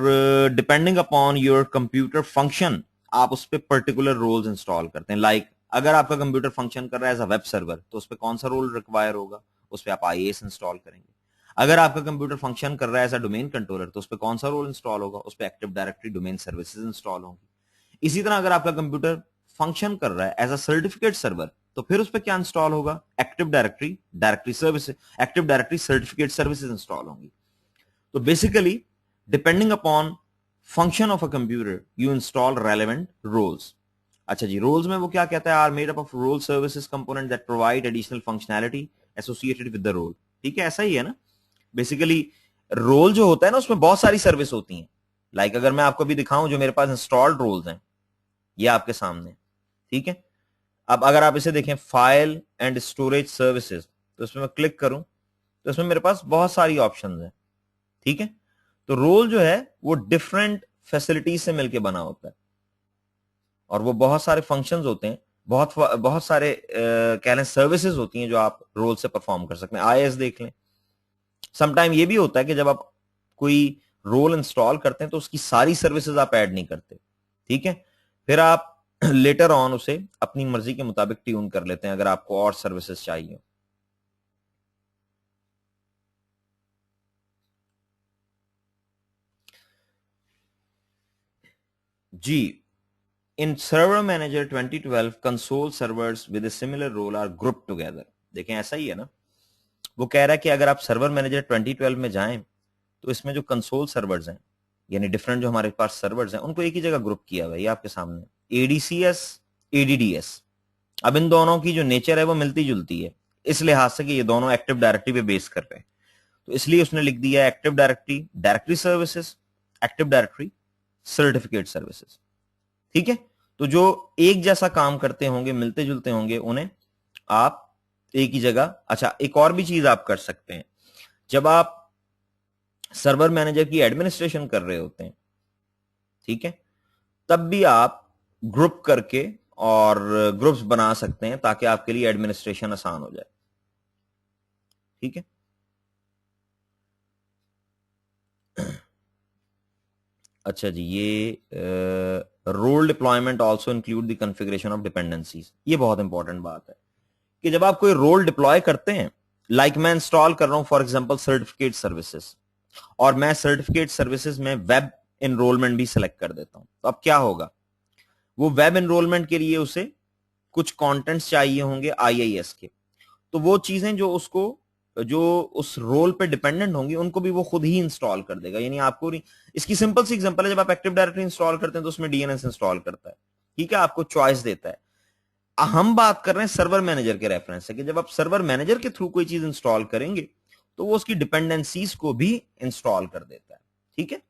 S1: depending upon your computer function आप उस पर पर्टिकुलर रोल्स इंस्टॉल करते हैं। लाइक अगर आपका कंप्यूटर फंक्शन कर रहा है एज अ वेब सर्वर, तो उस पर कौन सा रोल रिक्वायर होगा, उस पर आप आईएएस इंस्टॉल करेंगे। अगर आपका कंप्यूटर फंक्शन कर रहा है एज अ डोमेन कंट्रोलर, तो उस पर कौन सा रोल इंस्टॉल होगा, उस पर active directory domain services install होंगी। इसी तरह अगर आपका कंप्यूटर फंक्शन कर रहा है एज अ सर्टिफिकेट सर्वर, तो फिर उस पर क्या इंस्टॉल होगा, active directory, directory services, active directory certificate services install होंगी। तो basically depending upon function of a computer you install relevant roles. अच्छा जी, रोल्स में वो क्या कहता है, are made up of role services component that provide additional functionality associated with the role. ठीक है, ऐसा ही है ना। बेसिकली रोल जो होता है ना, उसमें बहुत सारी सर्विस होती हैं। लाइक अगर मैं आपको भी दिखाऊं, जो मेरे पास इंस्टॉल्ड रोल्स हैं ये आपके सामने, ठीक है। अब अगर आप इसे देखें, फाइल एंड स्टोरेज सर्विसेज, तो इसमें मैं क्लिक करूं तो इसमें मेरे पास बहुत सारी ऑप्शंस हैं। ठीक है, तो रोल जो है वो डिफरेंट फैसिलिटीज से मिलकर बना होता है, और वो बहुत सारे फंक्शंस होते हैं, बहुत बहुत सारे कह लें सर्विसेज होती हैं जो आप रोल से परफॉर्म कर सकते हैं। आईएएस देख लें, समटाइम ये भी होता है कि जब आप कोई रोल इंस्टॉल करते हैं तो उसकी सारी सर्विसेज आप ऐड नहीं करते। ठीक है, फिर आप लेटर ऑन उसे अपनी मर्जी के मुताबिक ट्यून कर लेते हैं अगर आपको और सर्विसेज चाहिए। जी, in server manager 2012 console servers with a similar role are grouped together। देखें, ऐसा ही है ना। वो कह रहा है कि अगर आप सर्वर मैनेजर 2012 में जाएं तो इसमें जो कंसोल सर्वर्स हैं, यानी डिफरेंट जो हमारे पास सर्वर्स हैं, उनको एक ही जगह ग्रुप किया हुआ है। ये आपके सामने एडीसीएस, एडीडीएस। अब इन दोनों की जो नेचर है वो मिलती जुलती है, इस लिहाज से कि ये दोनों एक्टिव डायरेक्टरी पे बेस कर रहे हैं, तो इसलिए उसने लिख दिया active directory, directory services, active directory certificate services. ठीक है, तो जो एक जैसा काम करते होंगे, मिलते जुलते होंगे, उन्हें आप एक ही जगह। अच्छा, एक और भी चीज आप कर सकते हैं, जब आप सर्वर मैनेजर की एडमिनिस्ट्रेशन कर रहे होते हैं, ठीक है, तब भी आप ग्रुप करके और ग्रुप्स बना सकते हैं ताकि आपके लिए एडमिनिस्ट्रेशन आसान हो जाए। ठीक है, अच्छा जी, ये role deployment also include the configuration of dependencies. ये बहुत इंपॉर्टेंट बात है कि जब आप कोई रोल डिप्लॉय करते हैं, लाइक मैं इंस्टॉल कर रहा हूं फॉर एग्जांपल सर्टिफिकेट सर्विसेज, और मैं सर्टिफिकेट सर्विसेज में वेब एनरोलमेंट भी सिलेक्ट कर देता हूं, तो अब क्या होगा, वो वेब एनरोलमेंट के लिए उसे कुछ कंटेंट्स चाहिए होंगे आईआईएस के, तो वो चीजें जो उसको, जो उस रोल पे डिपेंडेंट होंगी, उनको भी वो खुद ही इंस्टॉल कर देगा। यानी आपको नहीं, इसकी सिंपल सी एग्जांपल है, जब आप एक्टिव डायरेक्टरी इंस्टॉल करते हैं तो उसमें डीएनएस इंस्टॉल करता है। ठीक है, आपको चॉइस देता है। हम बात कर रहे हैं सर्वर मैनेजर के रेफरेंस से कि जब आप सर्वर मैनेजर के थ्रू कोई चीज इंस्टॉल करेंगे तो वो उसकी डिपेंडेंसीज को भी इंस्टॉल कर देता है। ठीक है,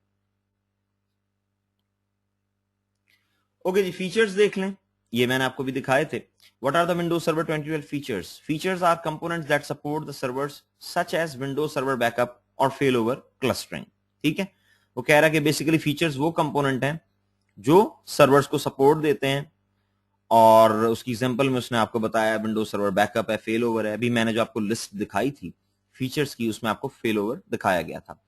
S1: ओके जी, फीचर्स देख लें, ये मैंने आपको भी दिखाए थे। What are the Windows Server 2012 features? Features are components that support the servers such as Windows Server Backup और failover clustering। ठीक है, वो कह रहा है कि बेसिकली फीचर्स वो कंपोनेंट हैं जो सर्वर्स को सपोर्ट देते हैं, और उसकी एग्जांपल में उसने आपको बताया विंडोज सर्वर बैकअप है, फेल ओवर है। अभी मैंने जो आपको लिस्ट दिखाई थी फीचर्स की, उसमें आपको फेल ओवर दिखाया गया था।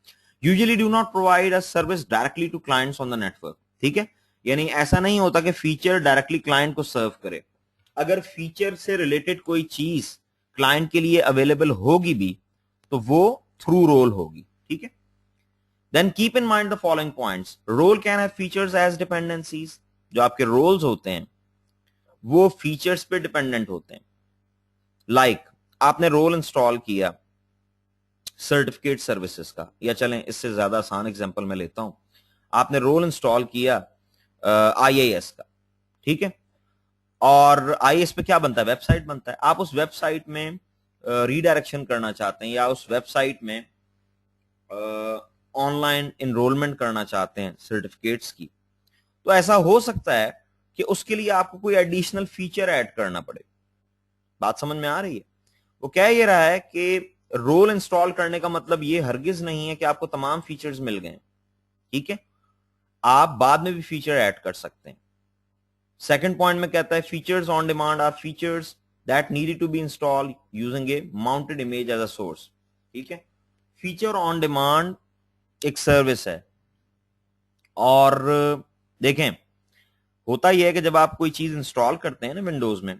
S1: Usually do not provide a service directly to clients on the network, ठीक है, यानी ऐसा नहीं होता कि फीचर डायरेक्टली क्लाइंट को सर्व करे। अगर फीचर से रिलेटेड कोई चीज क्लाइंट के लिए अवेलेबल होगी भी तो वो थ्रू रोल होगी, ठीक है। Then keep in mind the following points, role can have features as dependencies, जो आपके रोल्स होते हैं वो फीचर्स पे डिपेंडेंट होते हैं। लाइक आपने रोल इंस्टॉल किया सर्टिफिकेट सर्विसेज का, या चलें इससे ज्यादा आसान एग्जांपल मैं लेता हूं, आपने रोल इंस्टॉल किया आईएएस का, ठीक है, और आईएएस पे क्या बनता है, वेबसाइट बनता है। आप उस वेबसाइट में रीडायरेक्शन करना चाहते हैं या उस वेबसाइट में ऑनलाइन इनरोलमेंट करना चाहते हैं सर्टिफिकेट्स की, तो ऐसा हो सकता है कि उसके लिए आपको कोई एडिशनल फीचर ऐड करना पड़े। बात समझ में आ रही है? वो कह ये रहा है कि रोल इंस्टॉल करने का मतलब ये हरगिज नहीं है कि आपको तमाम फीचर्स मिल गए, ठीक है, आप बाद में भी फीचर ऐड कर सकते हैं। सेकंड पॉइंट में कहता है features on demand are features that needed to be install using a mounted image as a source, ठीक है। फीचर ऑन डिमांड एक सर्विस है, और देखें होता यह है कि जब आप कोई चीज इंस्टॉल करते हैं ना विंडोज में,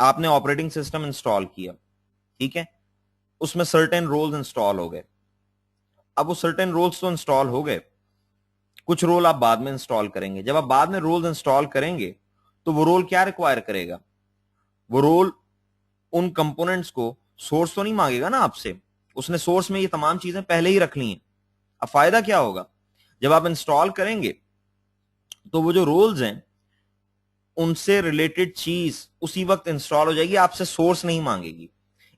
S1: आपने ऑपरेटिंग सिस्टम इंस्टॉल किया, ठीक है, उसमें सर्टेन रोल्स इंस्टॉल हो गए। अब वो सर्टेन रोल्स तो इंस्टॉल हो गए, कुछ रोल आप बाद में इंस्टॉल करेंगे। जब आप बाद में रोल्स इंस्टॉल करेंगे तो वो रोल क्या रिक्वायर करेगा, वो रोल उन कंपोनेंट्स को, सोर्स तो नहीं मांगेगा ना आपसे, उसने सोर्स में ये तमाम चीजें पहले ही रख ली हैं। अब फायदा क्या होगा, जब आप इंस्टॉल करेंगे तो वो जो रोल्स हैं उनसे रिलेटेड चीज उसी वक्त इंस्टॉल हो जाएगी, आपसे सोर्स नहीं मांगेगी।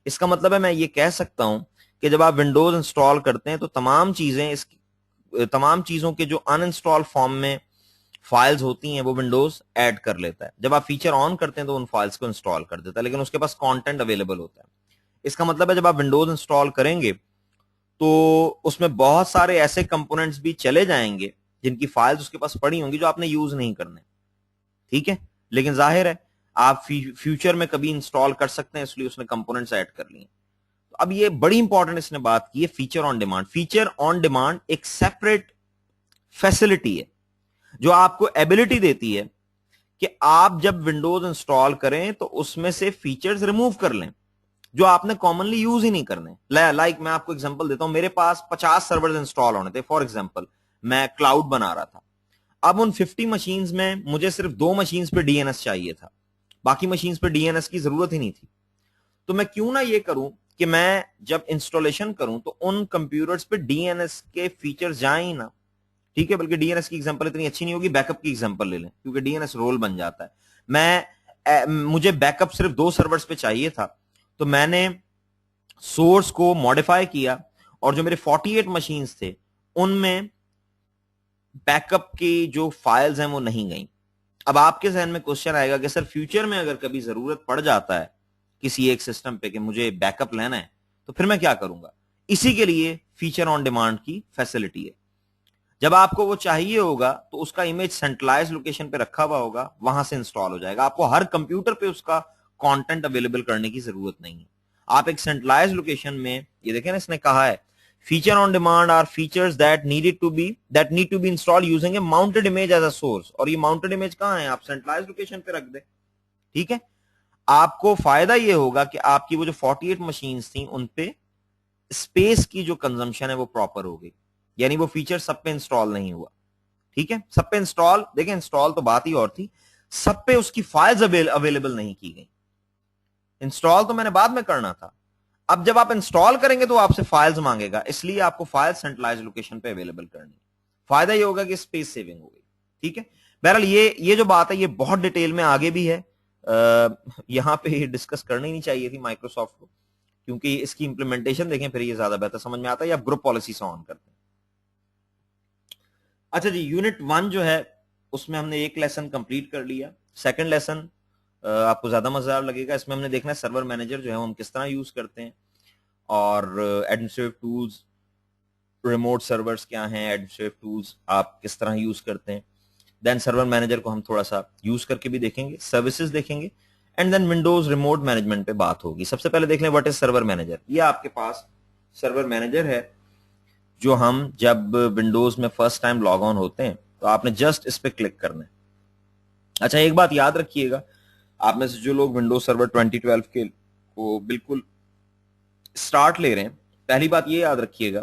S1: इसका मतलब है मैं ये कह सकता हूं कि जब आप विंडोज इंस्टॉल करते हैं तो तमाम चीजों के जो अनइंस्टॉल फॉर्म में फाइल्स होती हैं वो विंडोज ऐड कर लेता है। जब आप फीचर ऑन करते हैं तो उन फाइल्स को इंस्टॉल कर देता है, लेकिन उसके पास कंटेंट अवेलेबल होता है। इसका मतलब है जब आप विंडोज इंस्टॉल करेंगे तो उसमें बहुत सारे ऐसे कंपोनेंट्स भी चले जाएंगे जिनकी फाइल्स उसके पास पड़ी होंगी जो आपने यूज नहीं करने, ठीक है, लेकिन जाहिर है आप फ्यूचर में कभी इंस्टॉल कर सकते हैं, इसलिए उसने कंपोनेंट्स ऐड कर लिए। तो अब ये बड़ी इंपॉर्टेंट इसने बात की है feature on demand. Feature on demand एक सेपरेट फैसिलिटी है जो आपको एबिलिटी देती है कि आप जब विंडोज इंस्टॉल करें तो उसमें से फीचर्स रिमूव कर लें जो आपने कॉमनली यूज ही नहीं करने। लाइक मैं आपको एग्जांपल देता हूं, मेरे पास 50 सर्वर्स इंस्टॉल होने थे, फॉर एग्जांपल मैं क्लाउड बना रहा था। अब उन 50 मशीन्स में मुझे सिर्फ 2 मशीन्स पे डीएनएस चाहिए था, बाकी मशीन्स पे डीएनएस की जरूरत ही नहीं थी। तो मैं क्यों ना ये करूं कि मैं जब इंस्टॉलेशन करूं तो उन कंप्यूटर्स पे डीएनएस के फीचर्स जाए ही ना, ठीक है, बल्कि डीएनएस की एग्जांपल इतनी अच्छी नहीं होगी, बैकअप की एग्जांपल ले लें क्योंकि डीएनएस रोल बन जाता है। मुझे बैकअप सिर्फ 2 सर्वर्स पे चाहिए था, तो मैंने सोर्स को मॉडिफाई किया और जो मेरे 48 मशीन्स थे उनमें बैकअप की जो फाइल्स हैं वो नहीं गई। अब आपके जहन में क्वेश्चन आएगा कि सर फ्यूचर में अगर कभी जरूरत पड़ जाता है किसी एक सिस्टम पे कि मुझे बैकअप लेना है तो फिर मैं क्या करूंगा। इसी के लिए फीचर ऑन डिमांड की फैसिलिटी है। जब आपको वो चाहिए होगा तो उसका इमेज सेंट्रलाइज लोकेशन पे रखा हुआ होगा, वहां से इंस्टॉल हो जाएगा। आपको हर कंप्यूटर पे उसका कंटेंट अवेलेबल करने की जरूरत नहीं है। आप एक सेंट्रलाइज लोकेशन में, ये देखें ना इसने कहा है feature on demand are features that need to be install using a mounted image as a source. और ये माउंटेड इमेज कहां है, आप सेंट्रलाइज लोकेशन पे रख दे, ठीक है। आपको फायदा ये होगा कि आपकी वो जो 48 मशीन्स थी उन पे स्पेस की जो कंजम्पशन है वो प्रॉपर हो गई, यानी वो फीचर सब पे इंस्टॉल नहीं हुआ, ठीक है। सब पे इंस्टॉल, देखें इंस्टॉल तो बात ही और थी, सब पे उसकी फाइल्स अवेलेबल नहीं की गई। इंस्टॉल तो मैंने बाद में करना था, अब जब आप इंस्टॉल करेंगे तो आपसे फाइल्स मांगेगा, इसलिए आपको फाइल सेंट्रलाइज लोकेशन पे अवेलेबल करनी। फायदा ये होगा कि स्पेस सेविंग होगी, ठीक है। बहरहाल ये जो बात है ये बहुत डिटेल में आगे भी है, यहां पे डिस्कस करनी नहीं चाहिए थी माइक्रोसॉफ्ट को, क्योंकि इसकी इंप्लीमेंटेशन देखें फिर ये ज्यादा बेहतर समझ में आता है, आप ग्रुप पॉलिसी से ऑन करते हैं। अच्छा जी, यूनिट 1 जो है उसमें हमने एक लेसन कंप्लीट कर लिया। सेकंड लेसन आपको ज्यादा मजेदार लगेगा, इसमें हमने देखना है सर्वर मैनेजर जो है हम किस तरह यूज करते हैं, और एडमिनिस्ट्रेटिव टूल्स, रिमोट सर्वर्स क्या हैं, एडमिनिस्ट्रेटिव टूल्स आप किस तरह यूज करते हैं। देन सर्वर मैनेजर को हम थोड़ा सा यूज करके भी देखेंगे, सर्विसेज देखेंगे, and then Windows remote management पे बात होगी। सबसे पहले देख लें व्हाट इज सर्वर मैनेजर। ये आपके पास सर्वर मैनेजर है जो हम जब विंडोज में फर्स्ट टाइम लॉग ऑन होते हैं तो आपने जस्ट इस पे क्लिक करना है। अच्छा, एक बात याद रखिएगा, आप में से जो लोग विंडोज सर्वर 2012 के को बिल्कुल स्टार्ट ले रहे हैं, पहली बात ये याद रखिएगा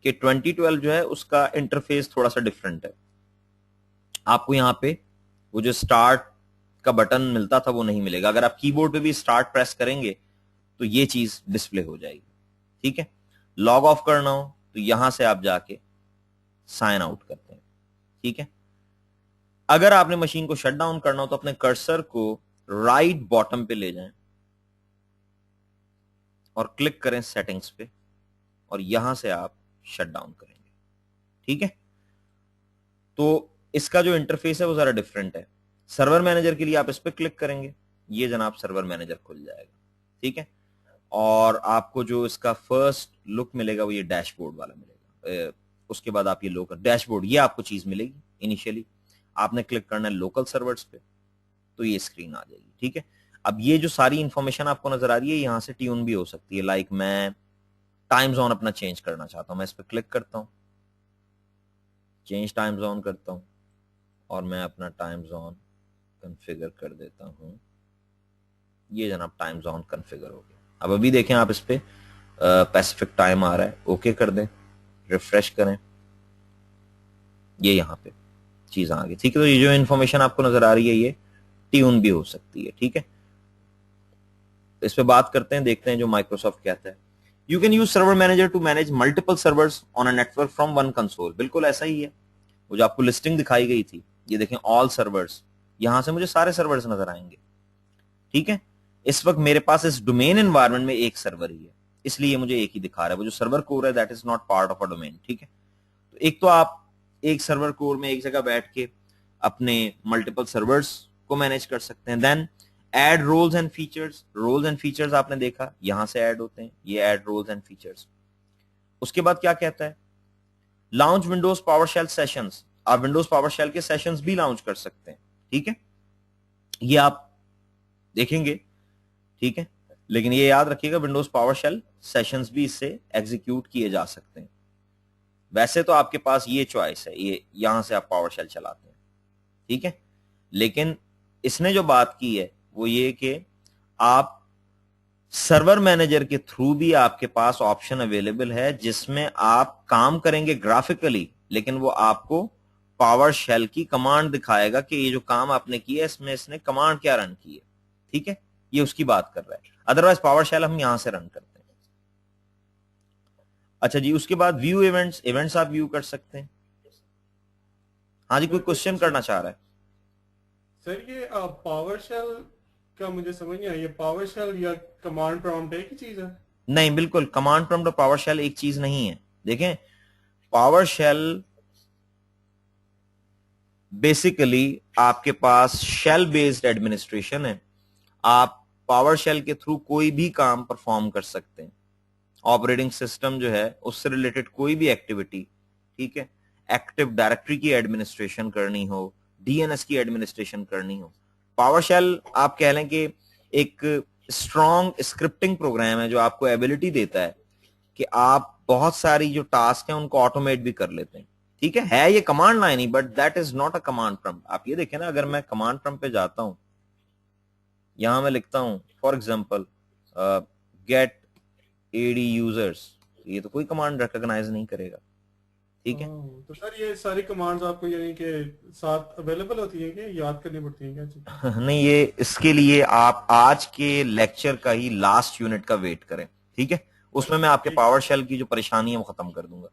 S1: कि 2012 जो है उसका इंटरफेस थोड़ा सा डिफरेंट है। आपको यहां पे वो जो स्टार्ट का बटन मिलता था वो नहीं मिलेगा। अगर आप कीबोर्ड पे भी स्टार्ट प्रेस करेंगे तो ये चीज डिस्प्ले हो जाएगी। ठीक है, लॉग ऑफ करना हो तो यहां से आप जाके साइन आउट करते हैं। ठीक है, अगर आपने मशीन को शट डाउन करना हो तो अपने कर्सर को राइट बॉटम पे ले जाएं और क्लिक करें सेटिंग्स पे, और यहां से आप शट डाउन करेंगे। ठीक है, तो इसका जो इंटरफेस है वो जरा डिफरेंट है। सर्वर मैनेजर के लिए आप इस पे क्लिक करेंगे, ये जनाब सर्वर मैनेजर खुल जाएगा। ठीक है, और आपको जो इसका फर्स्ट लुक मिलेगा वो ये डैशबोर्ड वाला मिलेगा। उसके बाद आप ये लोकल डैशबोर्ड, ये आपको चीज मिलेगी। इनिशियली आपने क्लिक करना है लोकल सर्वर्स पे, तो ये स्क्रीन आ जाएगी। ठीक है, अब ये जो सारी इंफॉर्मेशन आपको नजर आ रही है यहां से ट्यून भी हो सकती है। लाइक मैं टाइम जोन अपना चेंज करना चाहता हूं, मैं इस पर क्लिक करता हूं, चेंज टाइम जोन करता हूं, और मैं अपना टाइम जोन कॉन्फ़िगर कर देता हूं। ये जनाब टाइम जोन कॉन्फ़िगर हो गया। अब अभी देखें आप इस पे पैसिफिक टाइम आ रहा है, ओके कर दें, रिफ्रेश करें, ये यहाँ पे चीज आ गई। ठीक है, तो ये जो इन्फॉर्मेशन आपको नजर आ रही है ये ट्यून भी हो सकती है। ठीक है, इस पे बात करते हैं, देखते हैं जो माइक्रोसॉफ्ट कहता है। You can use server manager to manage multiple servers on a network from one console. बिल्कुल ऐसा ही है, वो जो आपको लिस्टिंग दिखाई गई थी, ये देखें ऑल सर्वर्स, यहां से मुझे सारे सर्वर्स नजर आएंगे। ठीक है, इस वक्त मेरे पास इस डोमेन एनवायरनमेंट में एक सर्वर ही है, इसलिए मुझे एक ही दिखा रहा है। वो जो सर्वर कोर है that is not part of a domain. ठीक है, तो एक तो आप एक सर्वर कोर में एक जगह बैठ के अपने मल्टीपल सर्वर्स को मैनेज कर सकते हैं। Then add roles and features, roles and features आपने देखा यहां से ऐड होते हैं, ये ऐड रोल्स एंड फीचर्स। उसके बाद क्या कहता है, लॉन्च विंडोज पावरशेल सेशंस, आप विंडोज पावरशेल के सेशंस भी लॉन्च कर सकते हैं। ठीक है, ये आप देखेंगे। ठीक है, लेकिन ये याद रखिएगा विंडोज पावरशेल सेशंस भी इससे एग्जीक्यूट किए जा सकते हैं। वैसे तो आपके पास ये चॉइस है, ये यहां से आप पावरशेल चलाते हैं। ठीक है, लेकिन इसने जो बात की है वो ये कि आप सर्वर मैनेजर के थ्रू भी आपके पास ऑप्शन अवेलेबल है जिसमें आप काम करेंगे ग्राफिकली, लेकिन वो आपको पावर शेल की कमांड दिखाएगा कि ये जो काम आपने किया इसमें इसने कमांड क्या रन की है। ठीक है, ये उसकी बात कर रहा है, अदरवाइज पावर शेल हम यहां से रन करते हैं। अच्छा जी, उसके बाद व्यू इवेंट्स, इवेंट्स आप व्यू कर सकते हैं। हाँ जी, कोई क्वेश्चन करना चाह रहा है?
S3: सर ये पावर शेल का मुझे समझ नहीं आया, ये पावर शेल या कमांड प्रॉम्प्ट एक ही चीज है?
S1: नहीं, बिल्कुल कमांड प्रॉम्प्ट और पावर शेल एक चीज नहीं है। देखें, पावर शेल बेसिकली आपके पास शेल बेस्ड एडमिनिस्ट्रेशन है। आप पावर शेल के थ्रू कोई भी काम परफॉर्म कर सकते हैं। ऑपरेटिंग सिस्टम जो है उससे रिलेटेड कोई भी एक्टिविटी, ठीक है, एक्टिव डायरेक्टरी की एडमिनिस्ट्रेशन करनी हो, डीएनएस की एडमिनिस्ट्रेशन करनी हो, पावर शेल आप कह लें कि एक स्ट्रॉन्ग स्क्रिप्टिंग प्रोग्राम है जो आपको एबिलिटी देता है कि आप बहुत सारी जो टास्क हैं उनको ऑटोमेट भी कर लेते हैं। ठीक है ये command line he, but that is not a command prompt. आप ये देखें ना, अगर मैं कमांड प्रॉम्प्ट पे जाता हूं, यहां मैं लिखता हूं for example get AD users, ये तो कोई कमांड रिकॉग्नाइज नहीं करेगा। ठीक है,
S3: तो सर ये सारी कमांड्स आपको यानी कि साथ अवेलेबल होती है कि याद करनी पड़ती है क्या चीज़?
S1: नहीं, ये इसके लिए आप आज के लेक्चर का ही लास्ट यूनिट का वेट करें। ठीक है, उसमें मैं आपके
S3: ठीक
S1: पावर शेल की जो परेशानी है वो खत्म कर दूंगा।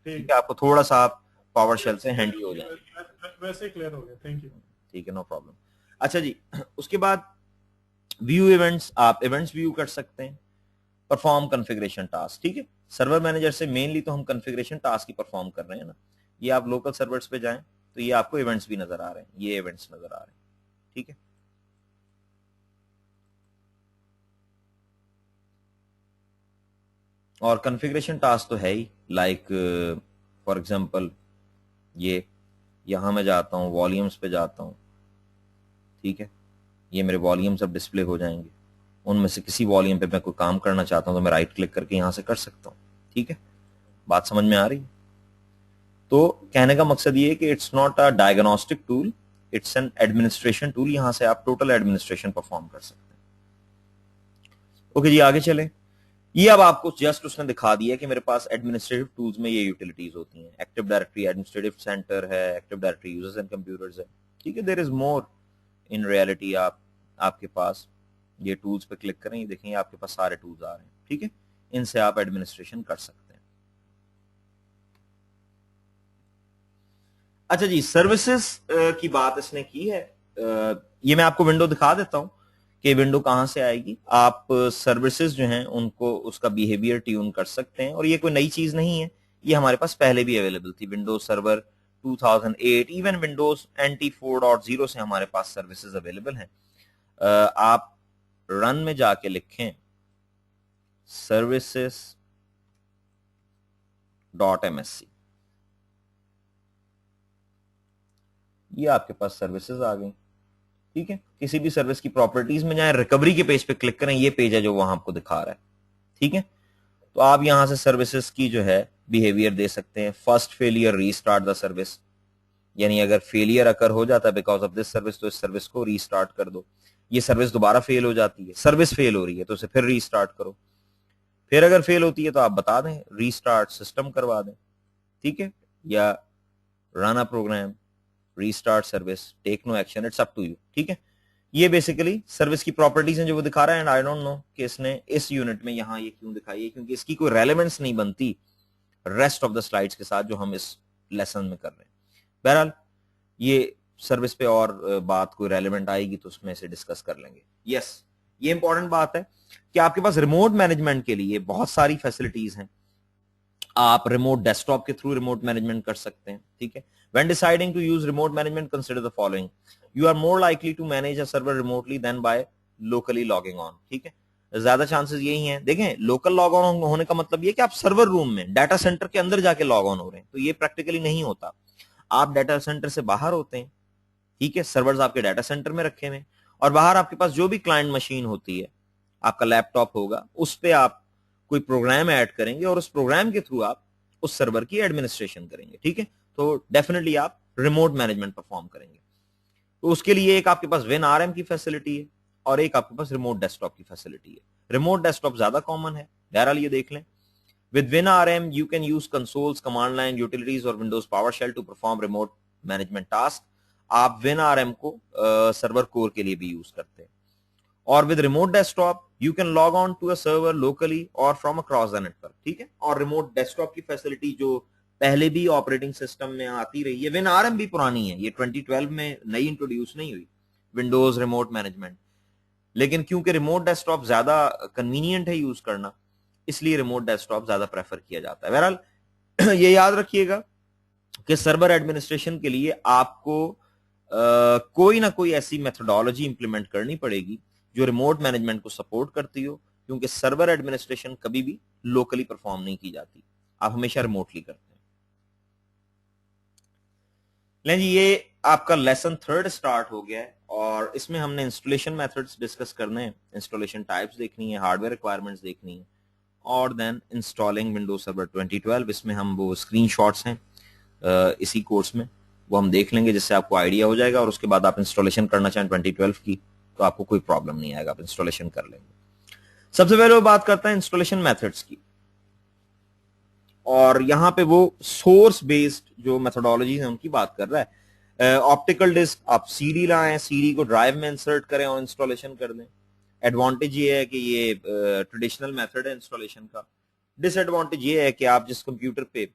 S1: ठीक
S3: ठीक
S1: है, आपको थोड़ा सा आप पावर शेल से हैंडी हो जाए।
S3: वैसे ही क्लियर हो गया, थैंक यू।
S1: ठीक है, नो प्रॉब्लम। अच्छा जी, उसके बाद व्यू इवेंट्स, आप इवेंट्स व्यू कर सकते हैं। परफॉर्म कॉन्फ़िगरेशन टास्क, ठीक है, सर्वर मैनेजर से मेनली तो हम कॉन्फ़िगरेशन टास्क ही परफॉर्म कर रहे हैं ना। ये आप लोकल सर्वर्स पे जाएं तो ये आपको इवेंट्स भी नजर आ रहे हैं, ये इवेंट्स नजर आ रहे हैं। ठीक है, और कॉन्फ़िगरेशन टास्क तो है ही, लाइक फॉर एग्जांपल ये यहां मैं जाता हूं, वॉल्यूम्स पे जाता हूं। ठीक है, ये मेरे वॉल्यूम्स अब डिस्प्ले हो जाएंगे, उनमें से किसी वॉल्यूम पे मैं कोई काम करना चाहता हूं तो मैं राइट क्लिक करके यहां से कर सकता हूं। ठीक है, बात समझ में आ रही? तो कहने का मकसद ये है कि it's not a diagnostic tool, it's an administration tool. यहां से आप टोटल एडमिनिस्ट्रेशन परफॉर्म कर सकते हैं। ओके जी, आगे चले। ये अब आपको जस्ट उसने दिखा दिया कि मेरे पास एडमिनिस्ट्रेटिव टूल्स में ये यूटिलिटीज होती हैं। एक्टिव डायरेक्टरी एडमिनिस्ट्रेटिव सेंटर है, active directory users and computers है, ठीक है। There is more in reality. आपके पास ये टूल्स पे क्लिक करें, ये देखें आपके पास सारे टूल्स आ रहे हैं, ठीक है। इनसे आप एडमिनिस्ट्रेशन कर सकते हैं। अच्छा जी, सर्विसेज की बात इसने की है। ये मैं आपको विंडो दिखा देता हूं कि विंडो कहां से आएगी। आप सर्विसेज जो हैं उनको उसका बिहेवियर ट्यून कर सकते हैं, और ये कोई नई चीज नहीं है, ये हमारे पास पहले भी अवेलेबल थी। Windows server 2008, even Windows NT 4.0 से हमारे पास सर्विसेज अवेलेबल हैं। आप रन में जाके लिखें services.msc, ये आपके पास सर्विसेज आ गई, ठीक है। किसी भी सर्विस की प्रॉपर्टीज में जाएं, रिकवरी के पेज पे क्लिक करें, ये पेज है जो वहां आपको दिखा रहा है, ठीक है। तो आप यहां से सर्विसेज की जो है बिहेवियर दे सकते हैं। First failure restart the service, यानी अगर फेलियर अकर हो जाता है बिकॉज ऑफ दिस सर्विस, तो इस सर्विस को रीस्टार्ट कर दो। ये सर्विस दोबारा फेल हो जाती है, सर्विस फेल हो रही है तो उसे फिर रीस्टार्ट करो। फिर अगर फेल होती है तो आप बता दें, रीस्टार्ट सिस्टम करवा दें, ठीक है। या run a program, restart service, take no action, it's up to you, ठीक है। ये बेसिकली सर्विस की प्रॉपर्टीज हैं जो वो दिखा रहा है। एंड आई डोंट नो कि इसने इस यूनिट में यहां ये क्यों दिखाई है, क्योंकि इसकी कोई रेलेवेंस नहीं बनती रेस्ट ऑफ द स्लाइड्स के साथ जो हम इस लेसन में कर रहे हैं। बहरहाल ये सर्विस पे और बात कोई रेलेवेंट आएगी तो उसमें से डिस्कस कर लेंगे। यस, ये इंपॉर्टेंट बात है कि आपके पास रिमोट मैनेजमेंट के लिए बहुत सारी फैसिलिटीज हैं। आप रिमोट डेस्कटॉप के थ्रू रिमोट मैनेजमेंट कर सकते हैं, ठीक है। When deciding to use remote management, consider the following. You are more likely to manage a server remotely than by locally logging on, ठीक है। ज्यादा चांसेस यही हैं। देखें, लोकल लॉग ऑन होने का मतलब ये कि आप सर्वर रूम में डाटा सेंटर के अंदर जाके लॉग ऑन हो रहे हैं, तो ये प्रैक्टिकली नहीं होता। आप डाटा सेंटर से बाहर होते हैं, ठीक है। सर्वर्स आपके डाटा सेंटर में रखे हुए, और बाहर आपके पास जो भी क्लाइंट मशीन होती है, आपका लैपटॉप होगा, उस पर आप कोई प्रोग्राम ऐड करेंगे और उस प्रोग्राम के थ्रू आप उस सर्वर की एडमिनिस्ट्रेशन करेंगे, ठीक है। तो डेफिनेटली आप रिमोट मैनेजमेंट परफॉर्म करेंगे। तो उसके लिए एक आपके पास WinRM की फैसिलिटी है और एक आपके पास रिमोट डेस्कटॉप की फैसिलिटी है। रिमोट डेस्कटॉप ज्यादा कॉमन है, बहरहाल ये देख लें। With WinRM you can use consoles, command line, utilities और Windows PowerShell to perform remote management task। आप WinRM को सर्वर कोर के लिए भी यूज करते हैं। और with remote desktop you can log on to a server locally और फ्रॉम अक्रॉस द नेटवर्क, ठीक है। और रिमोट डेस्कटॉप की फैसिलिटी जो पहले भी ऑपरेटिंग सिस्टम में आती रही है, WinRM भी पुरानी है, ये 2012 में नई इंट्रोड्यूस नहीं हुई, विंडोज रिमोट मैनेजमेंट। लेकिन क्योंकि रिमोट डेस्कटॉप ज्यादा कन्वीनियंट है यूज करना, इसलिए रिमोट डेस्कटॉप ज्यादा प्रेफर किया जाता है। बहरहाल ये याद रखिएगा कि सर्वर एडमिनिस्ट्रेशन के लिए आपको कोई ना कोई ऐसी मेथोडोलॉजी इंप्लीमेंट करनी पड़ेगी जो रिमोट मैनेजमेंट को सपोर्ट करती हो, क्योंकि सर्वर एडमिनिस्ट्रेशन कभी भी लोकली परफॉर्म नहीं की जाती, आप हमेशा रिमोटली करते हैं। लें जी, ये आपका लेसन 3 स्टार्ट हो गया है और इसमें हमने इंस्टॉलेशन मेथड्स डिस्कस करने हैं, इंस्टॉलेशन टाइप्स देखनी है, हार्डवेयर रिक्वायरमेंट्स देखनी है, और देन इंस्टॉलिंग विंडोज सर्वर 2012। इसमें हम वो स्क्रीनशॉट्स हैं इसी कोर्स में, वो हम देख लेंगे जिससे आपको आइडिया हो जाएगा, और उसके बाद आप इंस्टॉलेशन करना चाहें 2012 की तो आपको कोई प्रॉब्लम नहीं आएगा, आप इंस्टॉलेशन कर लेंगे। सबसे पहले वो बात करता है इंस्टॉलेशन मेथड्स की, और यहां पे वो सोर्स बेस्ड जो मेथोडोलॉजी है उनकी बात कर रहा है। ऑप्टिकल डिस्क, आप सीडी लाएं, सीडी को ड्राइव में इंसर्ट करें और इंस्टॉलेशन कर दें। एडवांटेज ये है कि ये ट्रेडिशनल मेथड है इंस्टॉलेशन का। डिसएडवांटेज ये है कि आप जिस कंप्यूटर पे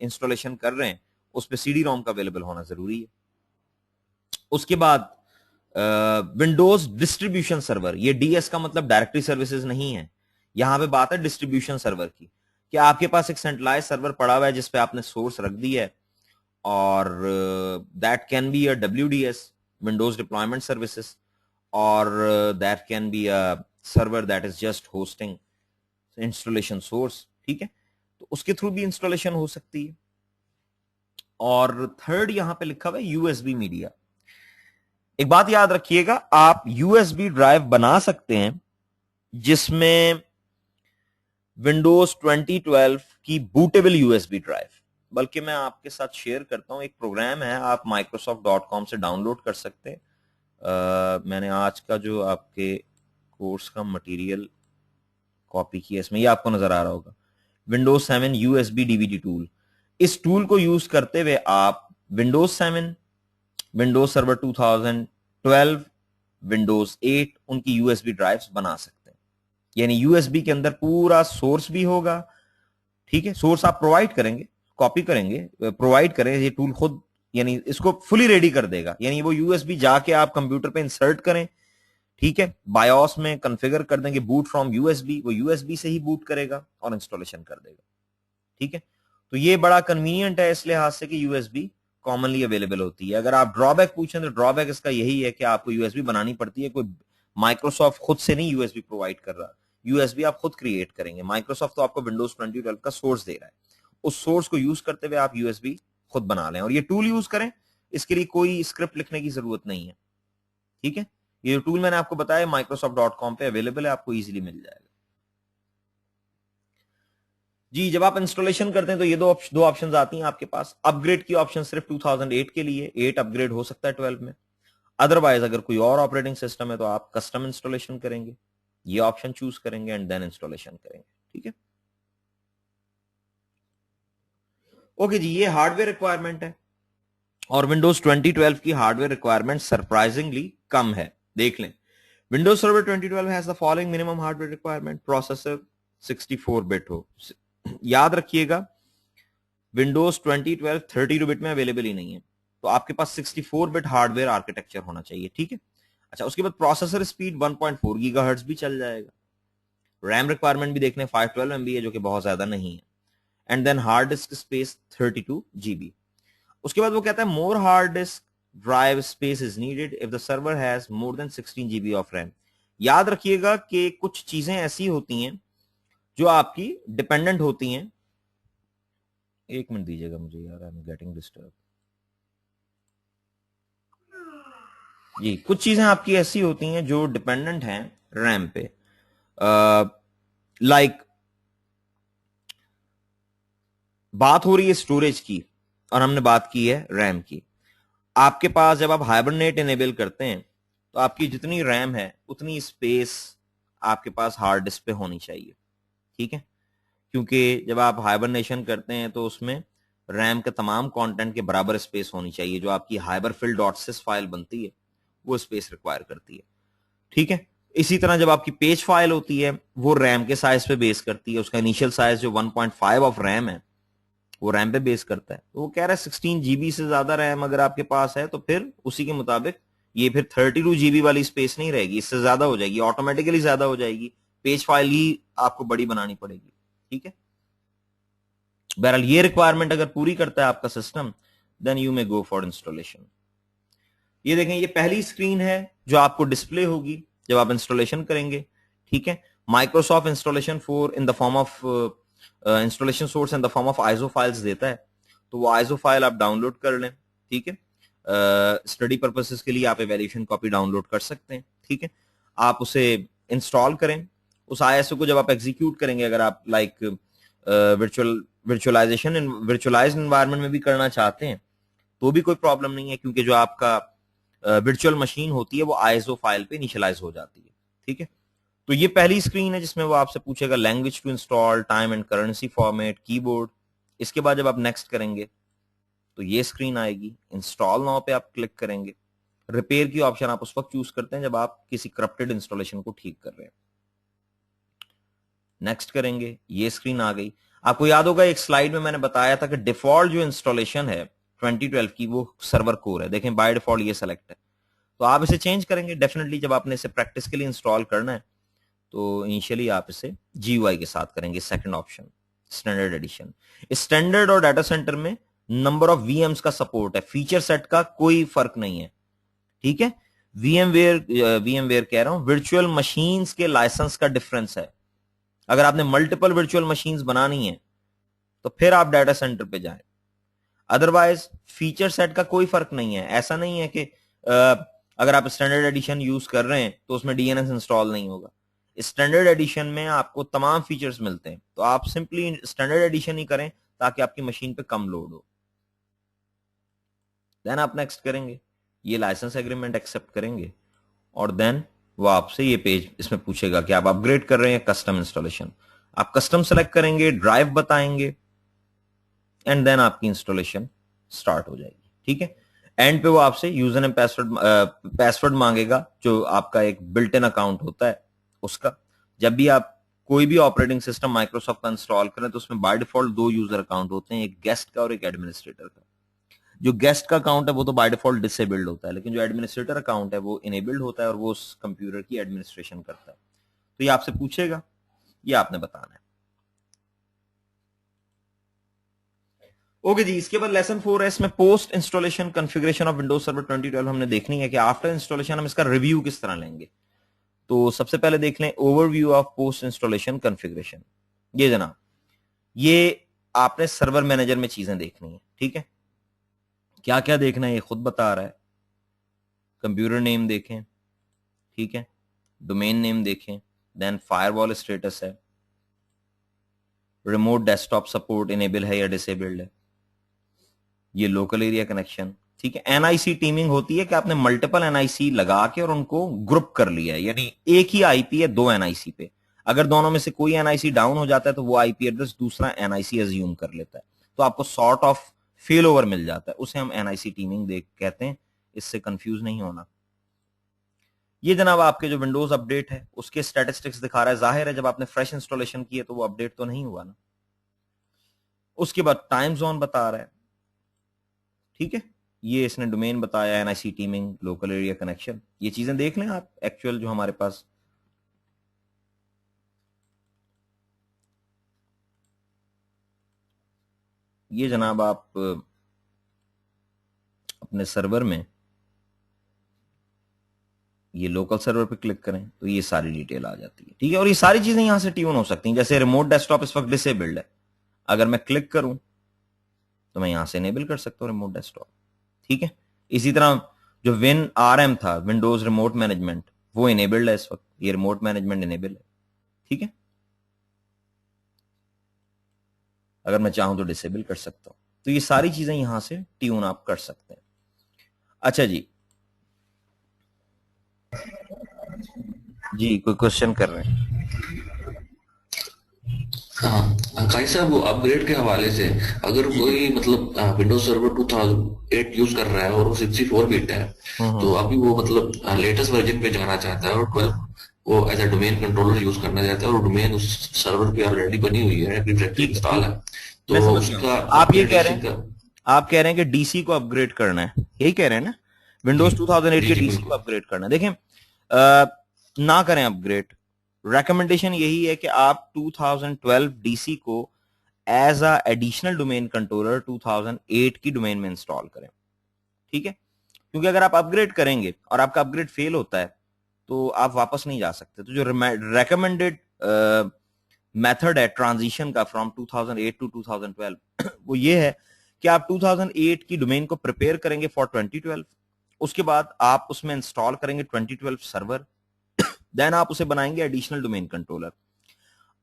S1: इंस्टॉलेशन कर रहे हैं उस पे सीडी रोम का अवेलेबल होना जरूरी है। उसके बाद विंडोज डिस्ट्रीब्यूशन सर्वर, ये डीएस का मतलब डायरेक्टरी सर्विसेज नहीं है, यहां पे बात है डिस्ट्रीब्यूशन सर्वर की, कि आपके पास एक सेंट्रलाइज सर्वर पड़ा हुआ है जिसपे आपने सोर्स रख दिया है, और that can be a WDS, Windows deployment services, और that can be a server that is just hosting installation source, ठीक है। तो उसके थ्रू भी इंस्टॉलेशन हो सकती है। और थर्ड यहां पे लिखा हुआ है USB मीडिया। एक बात याद रखिएगा, आप USB ड्राइव बना सकते हैं जिसमें विंडोज 2012 की बूटेबल यूएसबी ड्राइव, बल्कि मैं आपके साथ शेयर करता हूं, एक प्रोग्राम है, आप microsoft.com से डाउनलोड कर सकते हैं। मैंने आज का जो आपके कोर्स का मटेरियल कॉपी किया, इसमें ये आपको नजर आ रहा होगा, विंडोज 7 यूएसबी डीवीडी टूल। इस टूल को यूज करते हुए आप विंडोज 7, विंडोज सर्वर 2012, विंडोज 8 उनकी यूएसबी ड्राइव्स बना सकते हैं। यानी यूएसबी के अंदर पूरा सोर्स भी होगा, ठीक है, सोर्स आप प्रोवाइड करेंगे, कॉपी करेंगे, प्रोवाइड करें, ये टूल खुद यानी इसको फुली रेडी कर देगा। यानी वो यूएसबी जाके आप कंप्यूटर पे इंसर्ट करें, ठीक है, बायोस में कॉन्फ़िगर कर देंगे बूट फ्रॉम यूएसबी, वो यूएसबी से ही बूट करेगा और इंस्टॉलेशन कर देगा, ठीक है। तो ये बड़ा कन्वीनियंट है इस लिहाज से कि यूएसबी कॉमनली अवेलेबल होती है। अगर आप ड्रॉबैक पूछें तो ड्रॉबैक इसका यही है कि आपको यूएसबी बनानी पड़ती है, कोई माइक्रोसॉफ्ट खुद से नहीं यूएसबी प्रोवाइड कर रहा, यूएसबी आप खुद क्रिएट करेंगे। माइक्रोसॉफ्ट तो आपको विंडोज 2012 का सोर्स दे रहा है, उस सोर्स को यूज करते हुए आप यूएसबी खुद बना लें और ये टूल यूज करें, इसके लिए कोई स्क्रिप्ट लिखने की जरूरत नहीं है, ठीक है। ये टूल मैंने आपको बताया microsoft.com पे अवेलेबल है, आपको इजीली मिल जाएगा जी। जब आप इंस्टॉलेशन करते हैं तो ये दो ऑप्शंस आती हैं आपके पास। अपग्रेड की ऑप्शन सिर्फ 2008 के लिए, 8 अपग्रेड हो सकता है 12 में। अदरवाइज अगर कोई और ऑपरेटिंग सिस्टम है तो आप कस्टम इंस्टॉलेशन करेंगे, ये ऑप्शन चूज करेंगे एंड देन इंस्टॉलेशन करेंगे, ठीक है। ओके जी, ये हार्डवेयर रिक्वायरमेंट है और विंडोज 2012 की हार्डवेयर रिक्वायरमेंट सरप्राइजिंगली कम है। देख लें, Windows server 2012 has the following minimum hardware requirement, processor 64 bit हो। याद रखिएगा विंडोज 2012 32 बिट में अवेलेबल ही नहीं है, तो आपके पास 64 बिट हार्डवेयर आर्किटेक्चर होना चाहिए, ठीक है। अच्छा, उसके बाद प्रोसेसर स्पीड 1.4 गीगाहर्ट्ज भी चल जाएगा। रैम रिक्वायरमेंट भी देख लें 512 MB है, जो कि बहुत ज्यादा नहीं है। And then hard disk space 32 GB। उसके बाद वो कहता है more hard disk drive space is needed if the server has more than 16 GB of RAM. याद रखिएगा कि कुछ चीजें ऐसी होती हैं जो आपकी डिपेंडेंट होती हैं। एक मिनट दीजिएगा मुझे यार, आई एम गेटिंग डिस्टर्ब जी। कुछ चीजें आपकी ऐसी होती हैं जो डिपेंडेंट हैं रैम पे, लाइक बात हो रही है स्टोरेज की और हमने बात की है रैम की। आपके पास जब आप हाइबरनेट इनेबल करते हैं तो आपकी जितनी रैम है उतनी स्पेस आपके पास हार्ड डिस्क पे होनी चाहिए, ठीक है। क्योंकि जब आप हाइबरनेशन करते हैं तो उसमें रैम के तमाम कंटेंट के बराबर स्पेस होनी चाहिए। जो आपकी हाइबरफिल डॉट सिस फाइल बनती है वो स्पेस रिक्वायर करती है, ठीक है। इसी तरह जब आपकी पेज फाइल होती है वो रैम के साइज पे बेस करती है। उसका इनिशियल साइज जो 1.5 ऑफ रैम है वो रैम पे बेस करता है। तो वो कह रहा है 16 GB से ज्यादा रैम अगर आपके पास है तो फिर उसी के मुताबिक ये फिर 32 GB वाली स्पेस नहीं रहेगी, इससे ज्यादा हो जाएगी, ऑटोमेटिकली ज्यादा हो जाएगी। पेज फाइल ही आपको बड़ी बनानी पड़ेगी, ठीक है। बहरहाल ये रिक्वायरमेंट अगर पूरी करता है आपका system, then you may go for installation. ये देखें, ये पहली स्क्रीन है जो आपको डिस्प्ले होगी जब आप इंस्टॉलेशन करेंगे, ठीक है। Microsoft installation 4 in the form of installation source in the form of iso files देता है, तो वो आइसो फाइल आप डाउनलोड कर लें, ठीक है। स्टडी पर्पसेस के लिए आप एवेल्यूएशन कॉपी डाउनलोड कर सकते हैं, ठीक है। आप उसे इंस्टॉल करें। उस आईएसओ को जब आप एग्जीक्यूट करेंगे, अगर आप लाइक वर्चुअलाइजेशन वर्चुअलाइज्ड एनवायरनमेंट में भी करना चाहते हैं तो भी कोई प्रॉब्लम नहीं है, क्योंकि जो आपका वर्चुअल मशीन होती है वो आईएसओ फाइल पे इनिशियलाइज हो जाती है, ठीक है। तो ये पहली स्क्रीन है जिसमें वो आपसे पूछेगा language to install, time and currency format, keyboard. इसके बाद जब आप नेक्स्ट करेंगे तो ये स्क्रीन आएगी। इंस्टॉल नाउ पे आप क्लिक करेंगे। रिपेयर की ऑप्शन आप उस वक्त चूज करते हैं जब आप किसी करप्टेड इंस्टॉलेशन को ठीक कर रहे हैं। नेक्स्ट करेंगे, ये स्क्रीन आ गई। आपको याद होगा एक स्लाइड में मैंने बताया था कि डिफॉल्ट जो इंस्टॉलेशन है 2012 की वो सर्वर कोर है। देखें बाय डिफॉल्ट ये सेलेक्ट है, तो आप इसे चेंज करेंगे डेफिनेटली जब आपने इसे प्रैक्टिस के लिए इंस्टॉल करना है। तो इनिशियली आप इसे GUI के साथ करेंगे। Second option standard addition. Standard और डाटा सेंटर में नंबर ऑफ VMs का सपोर्ट है, फीचर सेट का कोई फर्क नहीं है, ठीक है। VMware कह रहा हूं, वर्चुअल मशीन्स के लाइसेंस का डिफरेंस है। अगर आपने मल्टीपल वर्चुअल मशीन्स बनानी है तो फिर आप डाटा सेंटर पे जाएं, अदरवाइज फीचर सेट का कोई फर्क नहीं है। ऐसा नहीं है कि अगर आप स्टैंडर्ड एडिशन यूज कर रहे हैं तो उसमें DNS इंस्टॉल नहीं होगा। स्टैंडर्ड एडिशन में आपको तमाम फीचर्स मिलते हैं, तो आप सिंपली स्टैंडर्ड एडिशन ही करें ताकि आपकी मशीन पे कम लोड हो। देन आप नेक्स्ट करेंगे, ये लाइसेंस एग्रीमेंट एक्सेप्ट करेंगे और देन वो आपसे ये पेज इसमें पूछेगा कि आप अपग्रेड कर रहे हैं कस्टम इंस्टॉलेशन। आप कस्टम सेलेक्ट करेंगे, ड्राइव बताएंगे एंड देन आपकी इंस्टॉलेशन स्टार्ट हो जाएगी। ठीक है, एंड पे वो आपसे यूजर नेम पासवर्ड मांगेगा जो आपका एक बिल्ट इन अकाउंट होता है उसका। जब भी आप कोई भी ऑपरेटिंग सिस्टम माइक्रोसॉफ्ट का इंस्टॉल करें तो उसमें बाय डिफॉल्ट 2 यूजर अकाउंट होते हैं, एक गेस्ट का और एक एडमिनिस्ट्रेटर का। जो गेस्ट का अकाउंट है वो तो बाय डिफॉल्ट डिसेबल्ड होता है, लेकिन जो एडमिनिस्ट्रेटर अकाउंट है वो इनेबल्ड होता है और वो उस कंप्यूटर की एडमिनिस्ट्रेशन करता है। तो ये आपसे पूछेगा, ये आपने बताना है। ओके जी, इसके बाद लेसन 4 है, इसमें post installation configuration of Windows server 2012 हमने देखनी है कि आफ्टर इंस्टॉलेशन हम इसका रिव्यू किस तरह लेंगे। तो सबसे पहले देख लें overview of post installation configuration. ये जनाब, ये आपने सर्वर मैनेजर में चीजें देखनी है। ठीक है, क्या क्या देखना है ये खुद बता रहा है। कंप्यूटर नेम देखें, ठीक है, डोमेन नेम देखें, देन फायरवॉल स्टेटस है, रिमोट डेस्कटॉप सपोर्ट इनेबल है या डिसेबल्ड है, ये लोकल एरिया कनेक्शन। ठीक है, एनआईसी टीमिंग होती है कि आपने मल्टीपल एनआईसी लगा के और उनको ग्रुप कर लिया है, यानी एक ही आईपी है 2 एनआईसी पे। अगर दोनों में से कोई एनआईसी डाउन हो जाता है तो वो आईपी एड्रेस दूसरा एनआईसी अज्यूम कर लेता है, तो आपको सॉर्ट ऑफ फेल ओवर मिल जाता है, उसे हम एनआईसी टीमिंग देख कहते हैं। इससे कंफ्यूज नहीं होना। ये जनाब आपके जो विंडोज अपडेट है उसके स्टैटिस्टिक्स दिखा रहा है। जाहिर है जब आपने फ्रेश इंस्टॉलेशन किया तो वो अपडेट तो नहीं हुआ ना। उसके बाद टाइम जोन बता रहा है। ठीक है, ये इसने डोमेन बताया, NIC teeming, local area connection, ये चीजें देख लें आप एक्चुअल जो हमारे पास। ये जनाब आप अपने सर्वर में ये लोकल सर्वर पे क्लिक करें तो ये सारी डिटेल आ जाती है। ठीक है, और ये सारी चीजें यहां से ट्यून हो सकती हैं। जैसे रिमोट डेस्कटॉप इस वक्त डिसेबल्ड है, अगर मैं क्लिक करूं तो मैं यहां से इनेबल कर सकता हूं रिमोट डेस्कटॉप। ठीक है, इसी तरह जो विन आरएम था, विंडोज रिमोट मैनेजमेंट, वो इनेबल्ड है इस वक्त, ये रिमोट मैनेजमेंट इनेबल है। ठीक है, अगर मैं चाहूं तो डिसेबल कर सकता हूं। तो ये सारी चीजें यहां से ट्यून आप कर सकते हैं। अच्छा जी, जी कोई क्वेश्चन कर रहे हैं?
S2: हाँ भाई साहब, वो अपग्रेड के हवाले से अगर
S1: जी जी।
S2: कोई मतलब विंडोज सर्वर 2008 यूज कर रहा है और वो 64 बिट है, तो अभी वो मतलब लेटेस्ट वर्जन पे जाना चाहता है और 12 वो as a domain controller use करना चाहता है और डोमेन उस सर्वर पे ऑलरेडी बनी हुई है, डायरेक्टरी
S1: ठीक है
S2: इंस्टॉल
S1: ठीक
S2: है,
S1: है, मैं
S2: तो
S1: समझ गया हूं।
S2: उसका
S1: आप ये कह रहे
S2: अपग्रेडेशन
S1: हैं,
S2: का।
S1: आप कह रहे हैं कि डीसी को अपग्रेड करना है, यही कह रहे हैं ना? विंडोज 2008
S2: जी
S1: के
S2: जी
S1: डीसी को
S2: बिल्कुल।
S1: अपग्रेड करना है। देखें ना करें अपग्रेड। रेकमेंडेशन यही है कि आप 2012 डीसी को as a additional domain controller 2008 की डोमेन में इंस्टॉल करें। ठीक है, क्योंकि अगर आप अपग्रेड करेंगे और आपका अपग्रेड फेल होता है तो आप वापस नहीं जा सकते। तो जो रेकमेंडेड मेथड है ट्रांजिशन का फ्रॉम 2008 टू 2012 वो ये है कि आप 2008 की डोमेन को प्रिपेयर करेंगे फॉर 2012, उसके बाद आप उसमें इंस्टॉल करेंगे 2012 सर्वर, देन आप उसे बनाएंगे additional domain controller.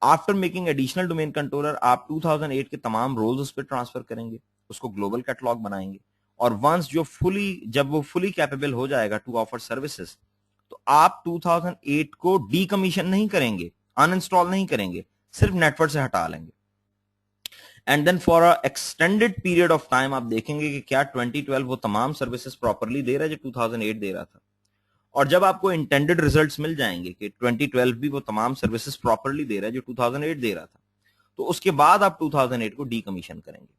S1: After making additional domain controller आप 2008 के तमाम रोल्स उस पर ट्रांसफर करेंगे, उसको ग्लोबल कैटलॉग बनाएंगे, और वंस जब वो फुली कैपेबल हो जाएगा टू ऑफर सर्विसेज, तो आप 2008 को डीकमीशन नहीं करेंगे, अनइंस्टॉल नहीं करेंगे, सिर्फ नेटवर्क से हटा लेंगे। And then for a extended period of time आप देखेंगे कि क्या 2012 वो तमाम सर्विसेज प्रॉपरली दे रहा है जो 2008 दे रहा था। और जब आपको इंटेंडेड रिजल्ट्स मिल जाएंगे कि 2012 भी वो तमाम सर्विसेज प्रॉपरली दे रहा है जो 2008 दे रहा था, तो उसके बाद आप 2008 को डीकमीशन करेंगे।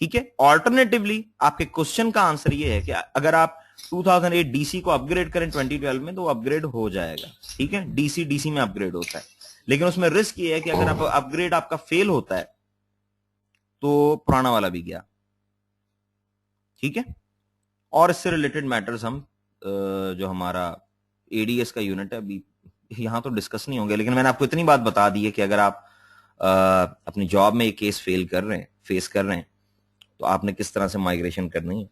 S1: ठीक है, ऑल्टरनेटिवली आपके क्वेश्चन का आंसर ये है कि अगर आप 2008 डीसी को अपग्रेड करें 2012 में तो अपग्रेड हो जाएगा। ठीक है, डीसी डीसी में अपग्रेड होता है, लेकिन उसमें रिस्क ये है कि अगर आप अपग्रेड आपका फेल होता है तो पुराना वाला भी गया। ठीक है, और इससे रिलेटेड मैटर्स हम जो हमारा एडीएस का यूनिट है अभी यहां तो डिस्कस नहीं होंगे, लेकिन मैंने आपको इतनी बात बता दी है कि अगर आप अपनी जॉब में ये केस फेस कर रहे हैं तो आपने किस तरह से माइग्रेशन करनी है।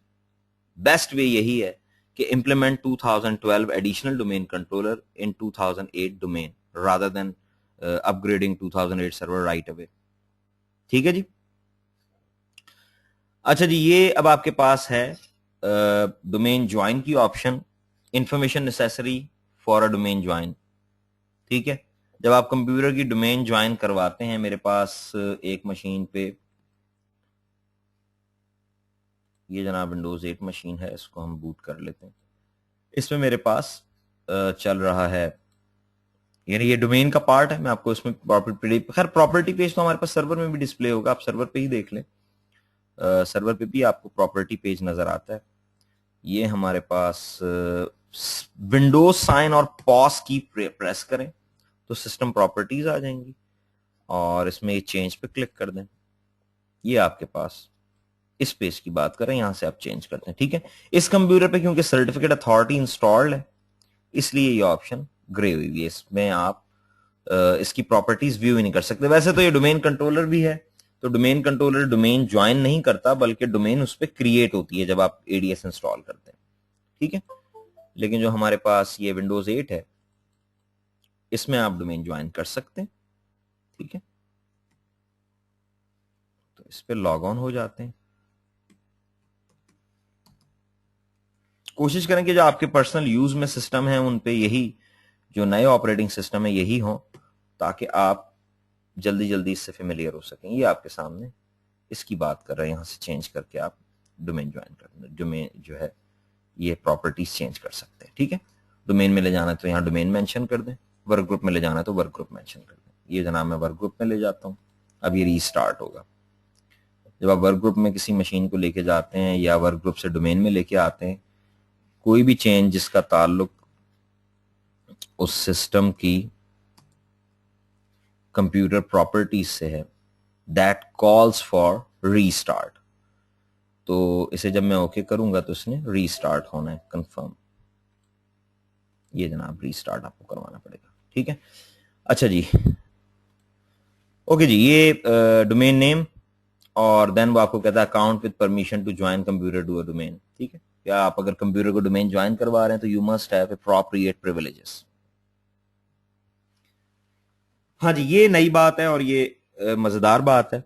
S1: बेस्ट वे यही है कि इंप्लीमेंट 2012 एडिशनल डोमेन कंट्रोलर इन 2008 domain rather than upgrading 2008 server right away. ठीक है जी. अच्छा जी, ये अब आपके पास है डोमेन ज्वाइन की option, information necessary for a domain join. ठीक है, जब आप कंप्यूटर की डोमेन ज्वाइन करवाते हैं, मेरे पास एक मशीन पे ये जनाब विंडोज 8 मशीन है, इसको हम बूट कर लेते हैं. इसमें मेरे पास चल रहा है, यानी ये डोमेन का पार्ट है. मैं आपको इसमें प्रॉपर्टी पेज तो हमारे पास सर्वर में भी डिस्प्ले होगा, आप सर्वर पे ही देख लें. सर्वर पे भी आपको प्रॉपर्टी पेज नजर आता है. ये हमारे पास विंडोज साइन और पॉज की प्रेस करें तो सिस्टम प्रॉपर्टीज आ जाएंगी और इसमें ये चेंज पे क्लिक कर दें. ये आपके पास इस पेज की बात करें, यहां से आप चेंज करते हैं. ठीक है, इस कंप्यूटर पे क्योंकि सर्टिफिकेट अथॉरिटी इंस्टॉल्ड है इसलिए ये ऑप्शन ग्रे हुई है. इसमें आप इसकी प्रॉपर्टीज व्यू ही नहीं कर सकते. वैसे तो ये डोमेन कंट्रोलर भी है, तो डोमेन कंट्रोलर डोमेन ज्वाइन नहीं करता बल्कि डोमेन उस पर क्रिएट होती है जब आप एडीएस इंस्टॉल करते हैं. ठीक है, लेकिन जो हमारे पास ये विंडोज 8 है इसमें आप डोमेन ज्वाइन कर सकते हैं. ठीक है, तो इस पे लॉग ऑन हो जाते हैं. कोशिश करें कि जो आपके पर्सनल यूज में सिस्टम है उन पे यही जो नए ऑपरेटिंग सिस्टम है यही हो, ताकि आप जल्दी जल्दी इससे फेमिलियर हो सकें. ये आपके सामने इसकी बात कर रहे हैं, यहां से चेंज करके आप डोमेन ज्वाइन कर, डोमेन जो है ये प्रॉपर्टीज चेंज कर सकते हैं. ठीक है, डोमेन में ले जाना है तो यहाँ डोमेन मेंशन कर दें, वर्क ग्रुप में ले जाना है तो वर्क ग्रुप मेंशन कर दें. ये जनाब मैं वर्क ग्रुप में ले जाता हूँ. अब ये रीस्टार्ट होगा. जब आप वर्क ग्रुप में किसी मशीन को लेके जाते हैं या वर्क ग्रुप से डोमेन में लेके आते हैं, कोई भी चेंज जिसका ताल्लुक उस सिस्टम की कंप्यूटर प्रॉपर्टीज से है, दैट कॉल्स फॉर रीस्टार्ट. तो इसे जब मैं ओके करूंगा तो इसने रीस्टार्ट होना है, कंफर्म. ये जनाब रीस्टार्ट आपको करवाना पड़ेगा. ठीक है, अच्छा जी, ओके जी. ये डोमेन नेम और देन वो आपको कहता है account with permission to join computer to a domain. ठीक है, या आप अगर कंप्यूटर को डोमेन ज्वाइन करवा रहे हैं तो you must have appropriate privileges. हाँ जी, ये नई बात है और ये मजेदार बात है,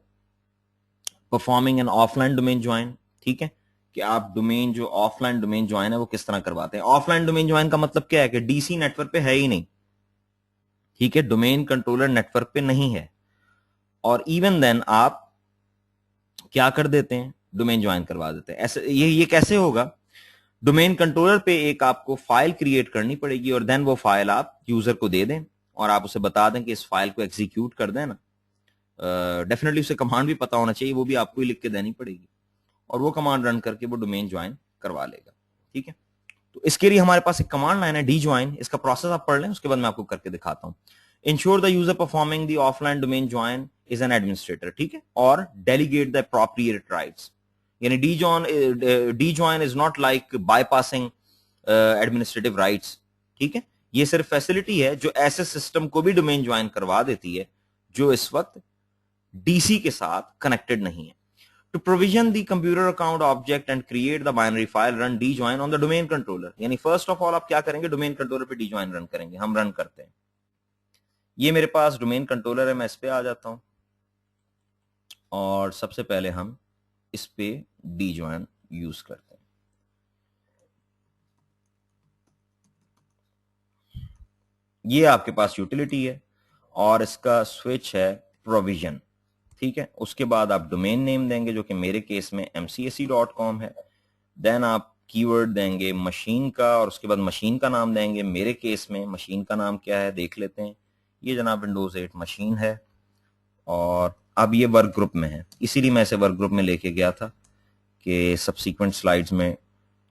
S1: performing an offline domain join. ठीक है, कि आप डोमेन जो ऑफलाइन डोमेन ज्वाइन है वो किस तरह करवाते हैं. ऑफलाइन डोमेन ज्वाइन का मतलब क्या है कि डीसी नेटवर्क पे है ही नहीं. ठीक है, डोमेन कंट्रोलर नेटवर्क पे नहीं है और इवन देन आप क्या कर देते हैं, डोमेन ज्वाइन करवा देते हैं. ऐसे ये कैसे होगा, डोमेन कंट्रोलर पे एक आपको फाइल क्रिएट करनी पड़ेगी और देन वो फाइल आप यूजर को दे दें और आप उसे बता दें कि इस फाइल को एग्जीक्यूट कर दें ना. डेफिनेटली उसे कमांड भी पता होना चाहिए, वो भी आपको ही लिख के देनी पड़ेगी और वो कमांड रन करके वो डोमेन ज्वाइन करवा लेगा. ठीक है, तो इसके लिए हमारे पास एक कमांड लाइन है डी ज्वाइन. इसका प्रोसेस आप पढ़ लें, उसके बाद मैं आपको करके दिखाता हूं. Ensure the user performing the offline domain join is an administrator. ठीक है, और डेलीगेट द अप्रोप्रिएट राइट्स. यानी D join is not like bypassing administrative rights. ठीक है, ये सिर्फ फैसिलिटी है जो ऐसे सिस्टम को भी डोमेन ज्वाइन करवा देती है जो इस वक्त डीसी के साथ कनेक्टेड नहीं है. To provision the computer account object and create the binary file, run djoin on the domain controller. यानी first of all आप क्या करेंगे, डोमेन कंट्रोलर पे djoin रन करेंगे. हम रन करते हैं, ये मेरे पास डोमेन कंट्रोलर है, मैं इस पे आ जाता हूं और सबसे पहले हम इस पे djoin यूज करते हैं. ये आपके पास यूटिलिटी है और इसका स्विच है प्रोविजन. ठीक है, उसके बाद आप डोमेन नेम देंगे जो कि मेरे केस में mcsc.com है. देन आप कीवर्ड देंगे मशीन का और उसके बाद मशीन का नाम देंगे. मेरे केस में मशीन का नाम क्या है देख लेते हैं. ये जनाब विंडोज 8 मशीन है और अब ये वर्क ग्रुप में है, इसीलिए मैं इसे वर्क ग्रुप में लेके गया था कि सबसीक्वेंट स्लाइड्स में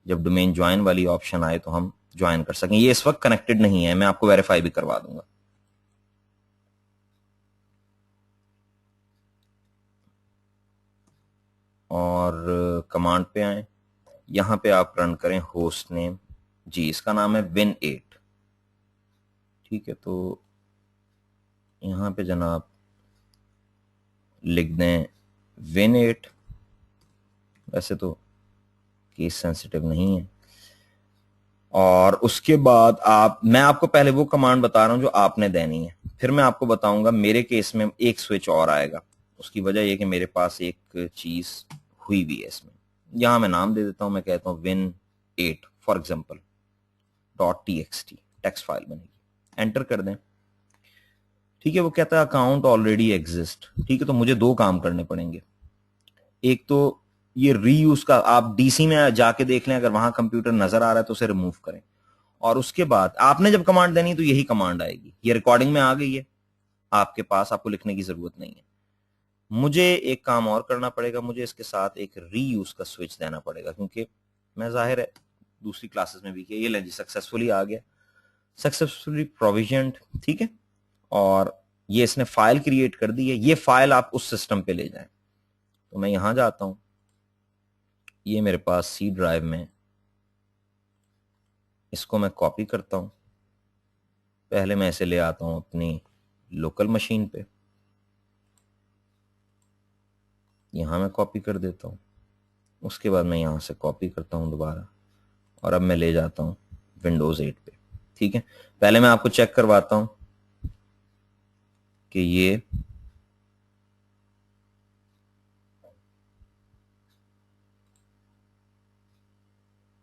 S1: जब डोमेन ज्वाइन वाली ऑप्शन आए तो हम ज्वाइन कर सकें. ये इस वक्त कनेक्टेड नहीं है, मैं आपको वेरीफाई भी करवा दूंगा. और कमांड पे आए, यहां पे आप रन करें होस्ट नेम. जी, इसका नाम है Win8. ठीक है, तो यहां पे जनाब लिख दें Win8. वैसे तो केस सेंसिटिव नहीं है, और उसके बाद मैं आपको पहले वो कमांड बता रहा हूं जो आपने देनी है, फिर मैं आपको बताऊंगा मेरे केस में एक स्विच और आएगा। उसकी वजह यह कि मेरे पास एक चीज हुई भी है इसमें। यहां मैं नाम दे देता हूं, मैं कहता हूं win8 for example .txt text file बनेगी, एंटर कर दें। ठीक है, वो कहता है अकाउंट ऑलरेडी एग्जिस्ट। ठीक है, तो मुझे दो काम करने पड़ेंगे। एक तो ये रीयूज का, आप डीसी में जाके देख लें, अगर वहां कंप्यूटर नजर आ रहा है तो उसे रिमूव करें। और उसके बाद आपने जब कमांड देनी तो यही कमांड आएगी। ये रिकॉर्डिंग में आ गई है आपके पास, आपको लिखने की जरूरत नहीं है। मुझे एक काम और करना पड़ेगा, मुझे इसके साथ एक रीयूज का स्विच देना पड़ेगा, क्योंकि मैं जाहिर है दूसरी क्लासेस में भी किया। ये लें जी, सक्सेसफुली आ गया, सक्सेसफुली प्रोविजनड। ठीक है, और ये इसने फाइल क्रिएट कर दी है। ये फाइल आप उस सिस्टम पे ले जाएं। तो मैं यहां जाता हूं, ये मेरे पास सी ड्राइव में, इसको मैं कॉपी करता हूं। पहले मैं इसे ले आता हूं अपनी लोकल मशीन पे, यहां मैं कॉपी कर देता हूं। उसके बाद मैं यहां से कॉपी करता हूं दोबारा, और अब मैं ले जाता हूं विंडोज 8 पे। ठीक है, पहले मैं आपको चेक करवाता हूं कि ये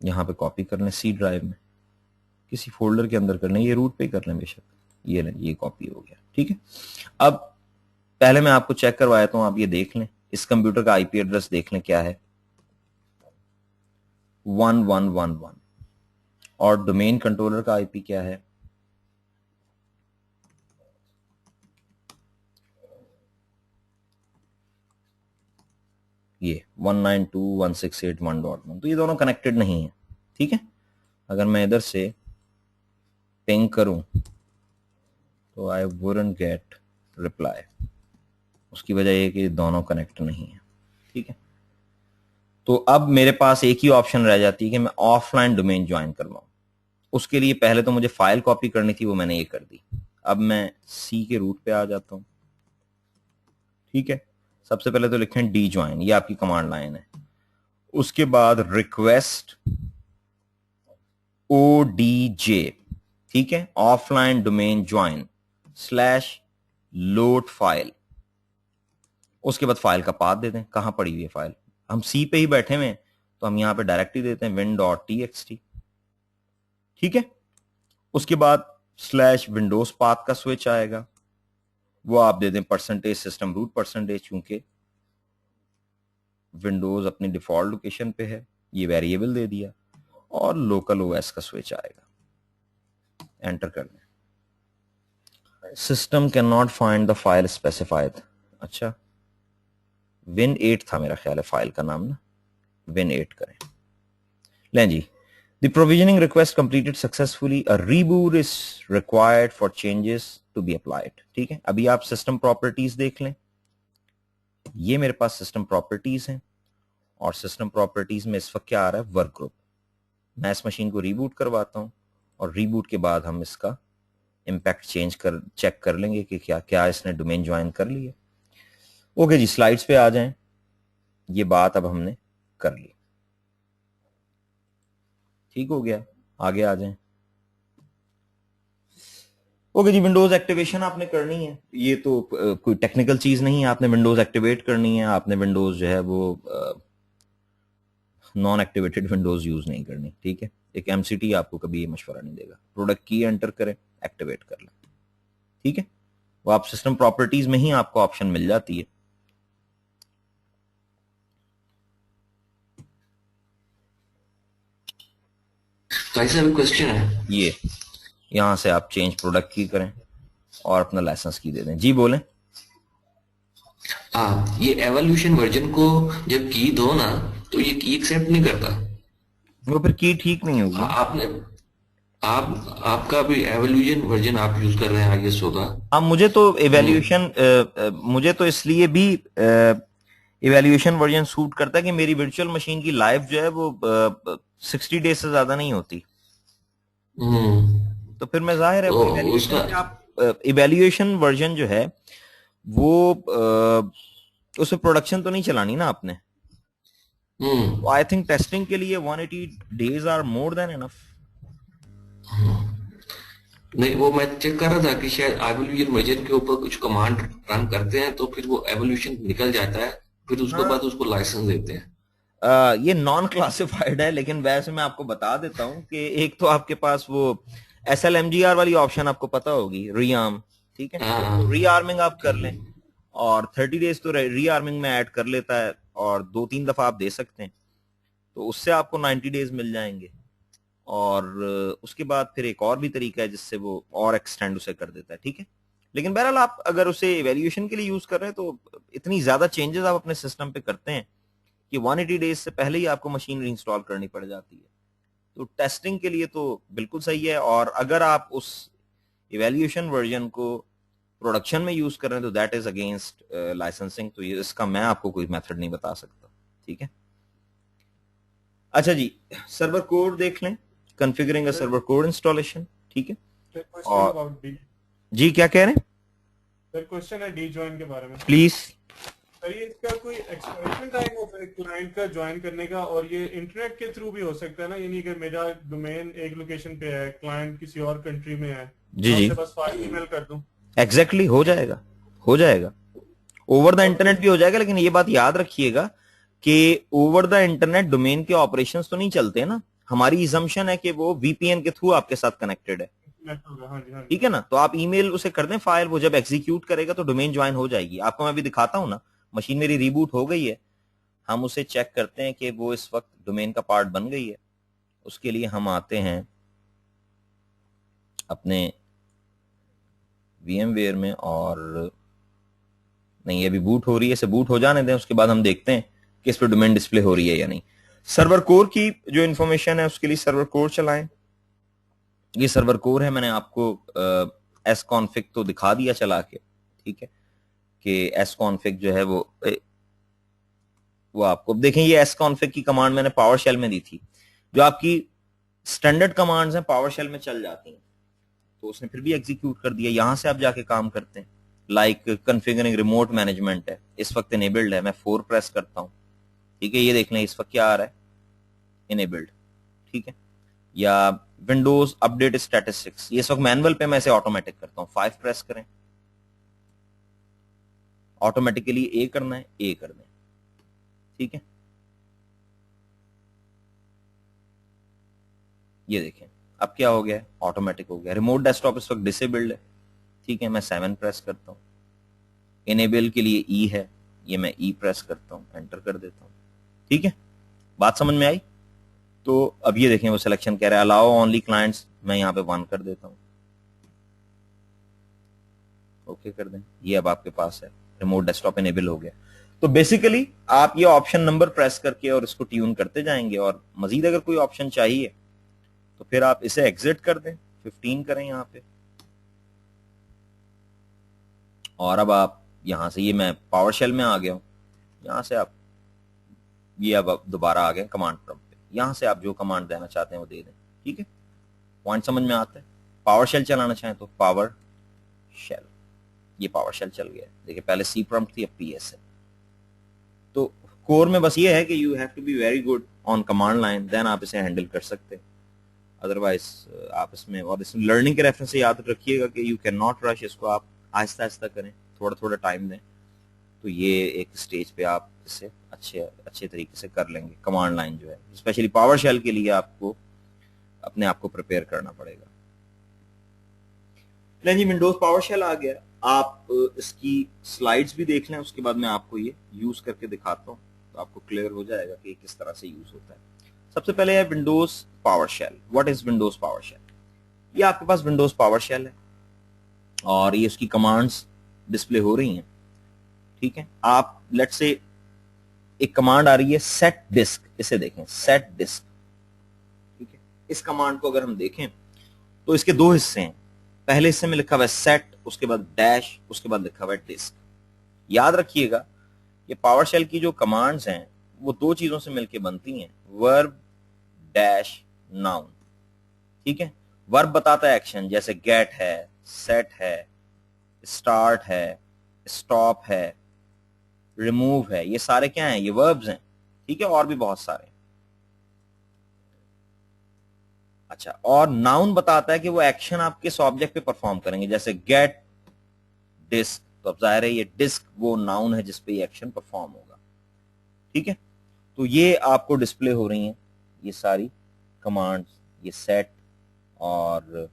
S1: यहां पे कॉपी कर लें सी ड्राइव में, किसी फोल्डर के अंदर कर लें, ये रूट पे कर लें बेशक। ये लें, ये कॉपी हो गया। ठीक है, अब पहले मैं आपको चेक करवाता हूं, आप ये देख लें, इस कंप्यूटर का आईपी एड्रेस देख लें क्या है, 1111। और डोमेन कंट्रोलर का आईपी क्या है, ये 192.168.1.1। तो ये दोनों कनेक्टेड नहीं है। ठीक है, अगर मैं इधर से पिंग करूं तो आई वुडंट गेट रिप्लाई। उसकी वजह यह कि दोनों कनेक्ट नहीं है। ठीक है, तो अब मेरे पास एक ही ऑप्शन रह जाती है कि मैं ऑफलाइन डोमेन ज्वाइन करवाऊं। उसके लिए पहले तो मुझे फाइल कॉपी करनी थी, वो मैंने ये कर दी। अब मैं सी के रूट पे आ जाता हूं। ठीक है, सबसे पहले तो लिखें डी ज्वाइन, ये आपकी कमांड लाइन है। उसके बाद रिक्वेस्ट ODJ, ठीक है, offline domain join /load file. उसके बाद फाइल का पाथ दे दें, कहां पड़ी हुई है फाइल, हम सी पे ही बैठे हुए हैं तो हम यहां पे डायरेक्टली देते हैं win.txt। ठीक है, उसके बाद /विंडोज पाथ का स्विच आएगा, वो आप दे दें %system root %, चूंकि विंडोज अपनी डिफॉल्ट लोकेशन पे है, ये वेरिएबल दे दिया। और लोकल ओएस का स्विच आएगा, एंटर कर दें। System can not find the file specified. अच्छा, win8 था मेरा ख्याल है फाइल का नाम ना, win8 करें। लें जी, the provisioning request completed successfully, a reboot is required for changes to be applied. ठीक है, अभी आप सिस्टम प्रॉपर्टीज देख लें, ये मेरे पास सिस्टम प्रॉपर्टीज हैं, और सिस्टम प्रॉपर्टीज में इस वक्त क्या आ रहा है, वर्क ग्रुप। मैं इस मशीन को रीबूट करवाता हूं, और रीबूट के बाद हम इसका इम्पैक्ट चेक कर लेंगे कि क्या क्या इसने डोमेन ज्वाइन कर लिया। ओके जी, स्लाइड्स पे आ जाएं। ये बात अब हमने कर ली, ठीक हो गया, आगे आ जाएं। ओके जी, विंडोज एक्टिवेशन आपने करनी है। ये तो कोई टेक्निकल चीज नहीं है, आपने विंडोज एक्टिवेट करनी है। आपने विंडोज जो है वो नॉन एक्टिवेटेड विंडोज यूज नहीं करनी। ठीक है, एक एमसीटी आपको कभी ये मशवरा नहीं देगा। प्रोडक्ट की एंटर करें, एक्टिवेट कर लें। ठीक है, वो आप सिस्टम प्रॉपर्टीज में ही आपको ऑप्शन मिल जाती है।
S2: तो ऐसा भी क्वेश्चन है,
S1: ये यहां से आप चेंज प्रोडक्ट की करें और अपना लाइसेंस की दे दें। जी बोलें।
S2: हाँ, ये एवोल्यूशन वर्जन को जब की दो ना, तो ये की एक्सेप्ट नहीं करता।
S1: वो फिर की ठीक नहीं होगी।
S2: आपने आपका भी एवोल्यूशन वर्जन आप यूज कर रहे हैं आईएसओ का।
S1: अब मुझे तो मुझे तो इसलिए भी इवेल्युएशन वर्जन सूट करता है कि मेरी वर्चुअल मशीन की लाइफ जो है वो 60 डेज से ज्यादा नहीं होती।
S2: हम्म।
S1: तो फिर मैं जाहिर है
S2: तो
S1: वो इवेल्युएशन
S2: उसका
S1: पे आप इवेल्युएशन वर्जन जो है वो उसमें प्रोडक्शन तो नहीं चलानी ना आपने।
S2: हम्म।
S1: आई थिंक टेस्टिंग के लिए 180 days are more than enough.
S2: नहीं, वो मैं चेक कर रहा था कि शायद एवोल्यूशन वर्जन के ऊपर कुछ कमांड रन करते हैं तो फिर वो एवोल्यूशन निकल जाता है, फिर उसके
S3: हाँ
S2: बाद उसको लाइसेंस देते हैं।
S1: ये नॉन क्लासिफाइड है, लेकिन वैसे मैं आपको बता देता हूँ कि एक तो आपके पास वो SLMGR वाली ऑप्शन आपको पता होगी, रीआर्म, ठीक है,
S2: हाँ
S1: तो
S2: हाँ।
S1: रीआर्मिंग आप कर लें,
S2: ठीक।
S1: और 30 डेज तो रीआर्मिंग में ऐड कर लेता है, और 2-3 दफा आप दे सकते हैं, तो उससे आपको 90 डेज मिल जाएंगे। और उसके बाद फिर एक और भी तरीका है जिससे वो और एक्सटेंड उसे कर देता है, ठीक है। लेकिन बहरहाल आप अगर उसे इवेल्युएशन के लिए यूज कर रहे हैं तो इतनी ज्यादा चेंजेस आप अपने सिस्टम पे करते हैं कि 180 डेज से पहले ही आपको मशीनरी इंस्टॉल करनी पड़ जाती है। तो टेस्टिंग के लिए तो बिल्कुल सही है, और अगर आप उस इवेल्युएशन वर्जन को प्रोडक्शन में यूज कर रहे हैं तो दैट इज अगेंस्ट लाइसेंसिंग, तो ये इसका मैं आपको कोई मेथड नहीं बता सकता, ठीक है। अच्छा जी, सर्वर कोड देख लें, कॉन्फ़िगरिंग अ
S3: सर,
S1: सर्वर कोड इंस्टॉलेशन, ठीक है।
S3: क्वेश्चन
S1: और
S3: अबाउट डी।
S1: जी क्या कह रहे हैं,
S3: सर क्वेश्चन है डी ज्वाइन के बारे में।
S1: प्लीज।
S3: सर ये इसका कोई एक्सपायरेशन टाइम होता है क्लाइंट का ज्वाइन करने का, और ये इंटरनेट के थ्रू भी हो सकता है ना, यानी कि मेरा डोमेन एक लोकेशन पे है, क्लाइंट किसी और कंट्री में है,
S1: जी
S3: मैं
S1: जी,
S3: उसे बस फाइल ईमेल कर दूं।
S1: एग्जैक्टली हो जाएगा, हो जाएगा, ओवर द
S3: और
S1: इंटरनेट भी हो जाएगा। लेकिन ये बात याद रखिएगा कि ओवर द इंटरनेट डोमेन के ऑपरेशंस तो नहीं चलते ना, हमारी इजम्पशन है कि वो VPN के थ्रू आपके साथ कनेक्टेड है,
S3: इंटरनेट होगा, हाँ जी हाँ जी।
S1: ठीक है ना। तो आप ईमेल उसे कर दें फाइल, वो जब एग्जीक्यूट करेगा तो डोमेन ज्वाइन हो जाएगी। आपको मैं अभी दिखाता हूं ना, मशीन मेरी रीबूट हो गई है, हम उसे चेक करते हैं कि वो इस वक्त डोमेन का पार्ट बन गई है। उसके लिए हम आते हैं अपने VMware में, और नहीं अभी बूट हो रही है, इसे बूट हो जाने दें, उसके बाद हम देखते हैं कि इस पर डोमेन डिस्प्ले हो रही है या नहीं। सर्वर कोर की जो इन्फॉर्मेशन है उसके लिए सर्वर कोर चलाएं। ये सर्वर कोर है, मैंने आपको sconfig तो दिखा दिया चला के, ठीक है, कि sconfig जो है वो आपको देखें, ये sconfig की कमांड मैंने पावर शेल में दी थी, जो आपकी स्टैंडर्ड कमांड्स हैं पावर शेल में चल जाती हैं, तो उसने फिर भी एग्जीक्यूट कर दिया। यहां से आप जाके काम करते हैं, लाइक कॉन्फ़िगरिंग रिमोट मैनेजमेंट है, इस वक्त इनेबल्ड है, मैं 4 प्रेस करता हूं, ठीक है, ये देख लें इस वक्त क्या आ रहा है, इनेबल्ड, ठीक है। या विंडोज अपडेट स्टैटिस्टिक्स, ये इस वक्त मैनुअल पे, मैं इसे ऑटोमेटिक करता हूं, 5 प्रेस करें, ऑटोमेटिकली ए करना है, ए कर दें, ठीक है। ये देखें अब क्या हो गया है, ऑटोमेटिक हो गया। रिमोट डेस्कटॉप इस वक्त डिसेबल्ड है, ठीक है, मैं 7 प्रेस करता हूं। इनेबल के लिए ई है, ये मैं ई प्रेस करता हूं, एंटर कर देता हूं, ठीक है। बात समझ में आई। तो अब ये देखें वो सिलेक्शन कह रहा है अलाउ ओनली क्लाइंट्स, मैं यहां पे 1 कर देता हूं, ओके कर दें, ये अब आपके पास है, रिमोट डेस्कटॉप इनेबल हो गया। तो बेसिकली आप ये ऑप्शन नंबर प्रेस करके और इसको ट्यून करते जाएंगे, और मजीद अगर कोई ऑप्शन चाहिए तो फिर आप इसे एग्जिट कर दें, 15 करें यहां पे, और अब आप यहां से, ये मैं पावर शेल में आ गया हूं, यहां से आप ये अब दोबारा आ गए कमांड प्रॉम्प्ट पे, यहां से आप जो कमांड देना चाहते हैं वो दे दें, ठीक है। पॉइंट समझ में आता है। पावर शेल चलाना चाहें तो पावर शेल, ये पावर शेल चल गया, देखिए पहले सी प्रॉम्प्ट थी, अब PS है। तो कोर में बस ये है कि you have to be very good on command line, then आप इसे हैंडल कर सकते हैं। अदरवाइज आप इसमें, और इसमें लर्निंग के रेफरेंस से याद रखिएगा कि यू कैन नॉट रश, इसको आप आहिस्ता आहिस्ता करें, थोड़ा थोड़ा टाइम दें, तो ये एक स्टेज पे आप इसे अच्छे अच्छे तरीके से कर लेंगे। कमांड लाइन जो है स्पेशली पावर शेल के लिए आपको अपने आप को प्रिपेयर करना पड़ेगा। नहीं जी, विंडोज पावर शेल आ गया, आप इसकी स्लाइड्स भी देख लें, उसके बाद मैं आपको ये यूज करके दिखाता हूँ, तो आपको क्लियर हो जाएगा कि किस तरह से यूज होता है। सबसे पहले है Windows PowerShell. What is Windows PowerShell? ये आपके पास विंडोज पावर शेल है, और ये उसकी कमांड्स डिस्प्ले हो रही हैं, ठीक है। आप लेट से एक कमांड आ रही है सेट डिस्क, इसे देखें, सेट डिस्क, ठीक है। इस कमांड को अगर हम देखें तो इसके 2 हिस्से हैं, पहले हिस्से में लिखा हुआ है सेट, उसके बाद डैश, उसके बाद लिखा हुआ है डिस्क। याद रखिएगा ये पावर शेल की जो कमांड्स हैं वो 2 चीजों से मिलकर बनती हैं, वर्ब डैश नाउन, ठीक है। वर्ब बताता है एक्शन, जैसे गेट है, सेट है, स्टार्ट है, स्टॉप है, रिमूव है, ये सारे क्या हैं, ये वर्ब्स हैं, ठीक है, और भी बहुत सारे। अच्छा, और नाउन बताता है कि वो एक्शन आप किस ऑब्जेक्ट पे परफॉर्म करेंगे, जैसे गेट डिस्क, तो अब जाहिर है ये डिस्क वो नाउन है जिसपे ये एक्शन परफॉर्म होगा। ठीक है, तो ये आपको डिस्प्ले हो रही हैं ये सारी कमांड्स, ये सेट और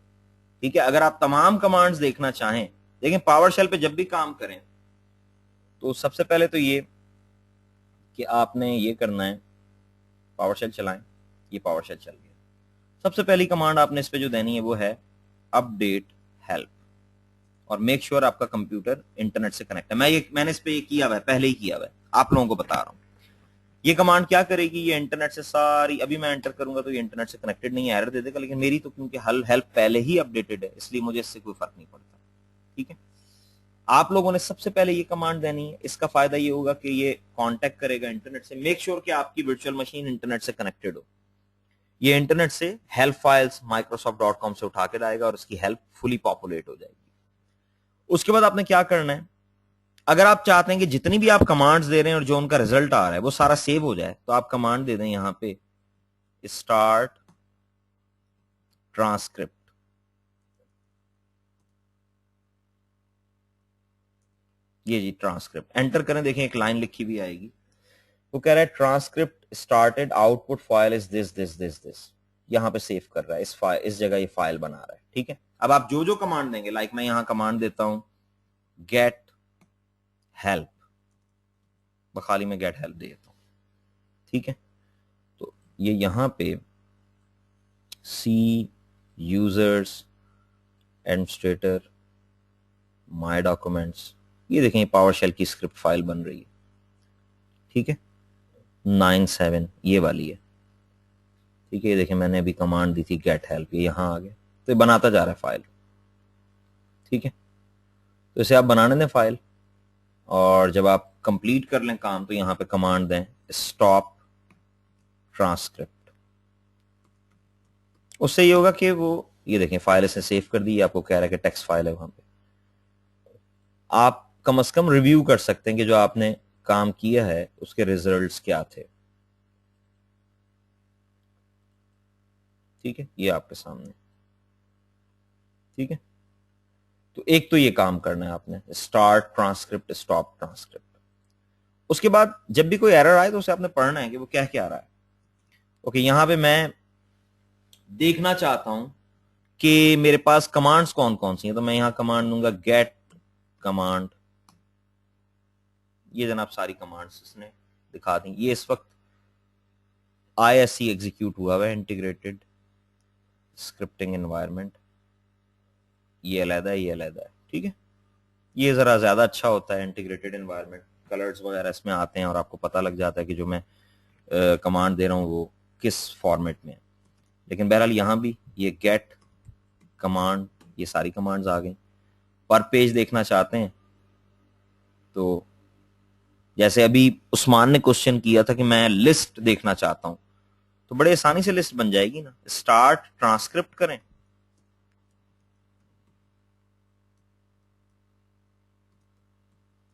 S1: ठीक है। अगर आप तमाम कमांड्स देखना चाहें, लेकिन पावर शेल पे जब भी काम करें तो सबसे पहले तो ये कि आपने ये करना है, पावर शेल चलाएं, ये पावर शेल चल गया। सबसे पहली कमांड आपने इस पे जो देनी है वो है अपडेट हेल्प, और मेक श्योर आपका कंप्यूटर इंटरनेट से कनेक्ट है। मैंने इस पे ये किया हुआ है, पहले ही किया हुआ है, आप लोगों को बता रहा हूं। ये कमांड क्या करेगी, ये इंटरनेट से सारी, अभी मैं एंटर करूंगा तो ये इंटरनेट से कनेक्टेड नहीं है, एरर दे देगा, लेकिन मेरी तो क्योंकि हेल्प पहले ही अपडेटेड है इसलिए मुझे इससे कोई फर्क नहीं पड़ता। ठीक है, आप लोगों ने सबसे पहले ये कमांड देनी है। इसका फायदा ये होगा कि ये कांटेक्ट करेगा इंटरनेट से, मेक श्योर कि आपकी वर्चुअल मशीन इंटरनेट से कनेक्टेड हो। ये इंटरनेट से हेल्प फाइल्स microsoft.com से उठा के लाएगा और उसकी हेल्प फुली पॉपुलेट हो जाएगी। उसके बाद आपने क्या करना है, अगर आप चाहते हैं कि जितनी भी आप कमांड्स दे रहे हैं और जो उनका रिजल्ट आ रहा है वो सारा सेव हो जाए, तो आप कमांड दे दें यहां पे स्टार्ट ट्रांसक्रिप्ट। ये जी ट्रांसक्रिप्ट, एंटर करें, देखें एक लाइन लिखी हुई आएगी, वो कह रहा है transcript started, output file is this this this this. यहां पे सेव कर रहा है, इस जगह ये फाइल बना रहा है। ठीक है, अब आप जो जो कमांड देंगे, लाइक मैं यहां कमांड देता हूं गेट हेल्प, बखाली में गेट हेल्प देता हूं। ठीक है, तो ये यहां पे C users administrator my documents, ये देखें पावर शेल की स्क्रिप्ट फाइल बन रही है। ठीक है, 97 ये वाली है। ठीक है, ये देखें मैंने अभी कमांड दी थी गेट हेल्प, ये यहां आ गया, तो ये बनाता जा रहा है फाइल। ठीक है, तो इसे आप बनाने दें फाइल, और जब आप कंप्लीट कर लें काम तो यहां पे कमांड दें स्टॉप ट्रांसक्रिप्ट। उससे ये होगा कि वो, ये देखें फाइल इसे सेव कर दी, आपको कह रहा है कि टेक्स्ट फाइल है वहां पे। आप कम से कम रिव्यू कर सकते हैं कि जो आपने काम किया है उसके रिजल्ट्स क्या थे। ठीक है, ये आपके सामने। ठीक है, तो एक तो ये काम करना है आपने, स्टार्ट ट्रांसक्रिप्ट स्टॉप ट्रांसक्रिप्ट। उसके बाद जब भी कोई एरर आए तो उसे आपने पढ़ना है कि वो क्या क्या आ रहा है। ओके, यहां पे मैं देखना चाहता हूं कि मेरे पास कमांड्स कौन कौन सी हैं, तो मैं यहां कमांड दूंगा गेट कमांड। ये जनाब सारी कमांड्स इसने दिखा दी। ये इस वक्त ISE एग्जीक्यूट हुआ हुआ है, इंटीग्रेटेड स्क्रिप्टिंग एनवायरनमेंट। ये अलग है, ये अलग है। ठीक है, ये जरा ज्यादा अच्छा होता है इंटीग्रेटेड एनवायरनमेंट, कलर्स वगैरह इसमें आते हैं और आपको पता लग जाता है कि जो मैं कमांड दे रहा हूं वो किस फॉर्मेट में है। लेकिन बहरहाल यहां भी ये गेट कमांड, ये सारी कमांड्स आ गई। पर पेज देखना चाहते हैं तो जैसे अभी उस्मान ने क्वेश्चन किया था कि मैं लिस्ट देखना चाहता हूं, तो बड़े आसानी से लिस्ट बन जाएगी ना। स्टार्ट ट्रांसक्रिप्ट करें,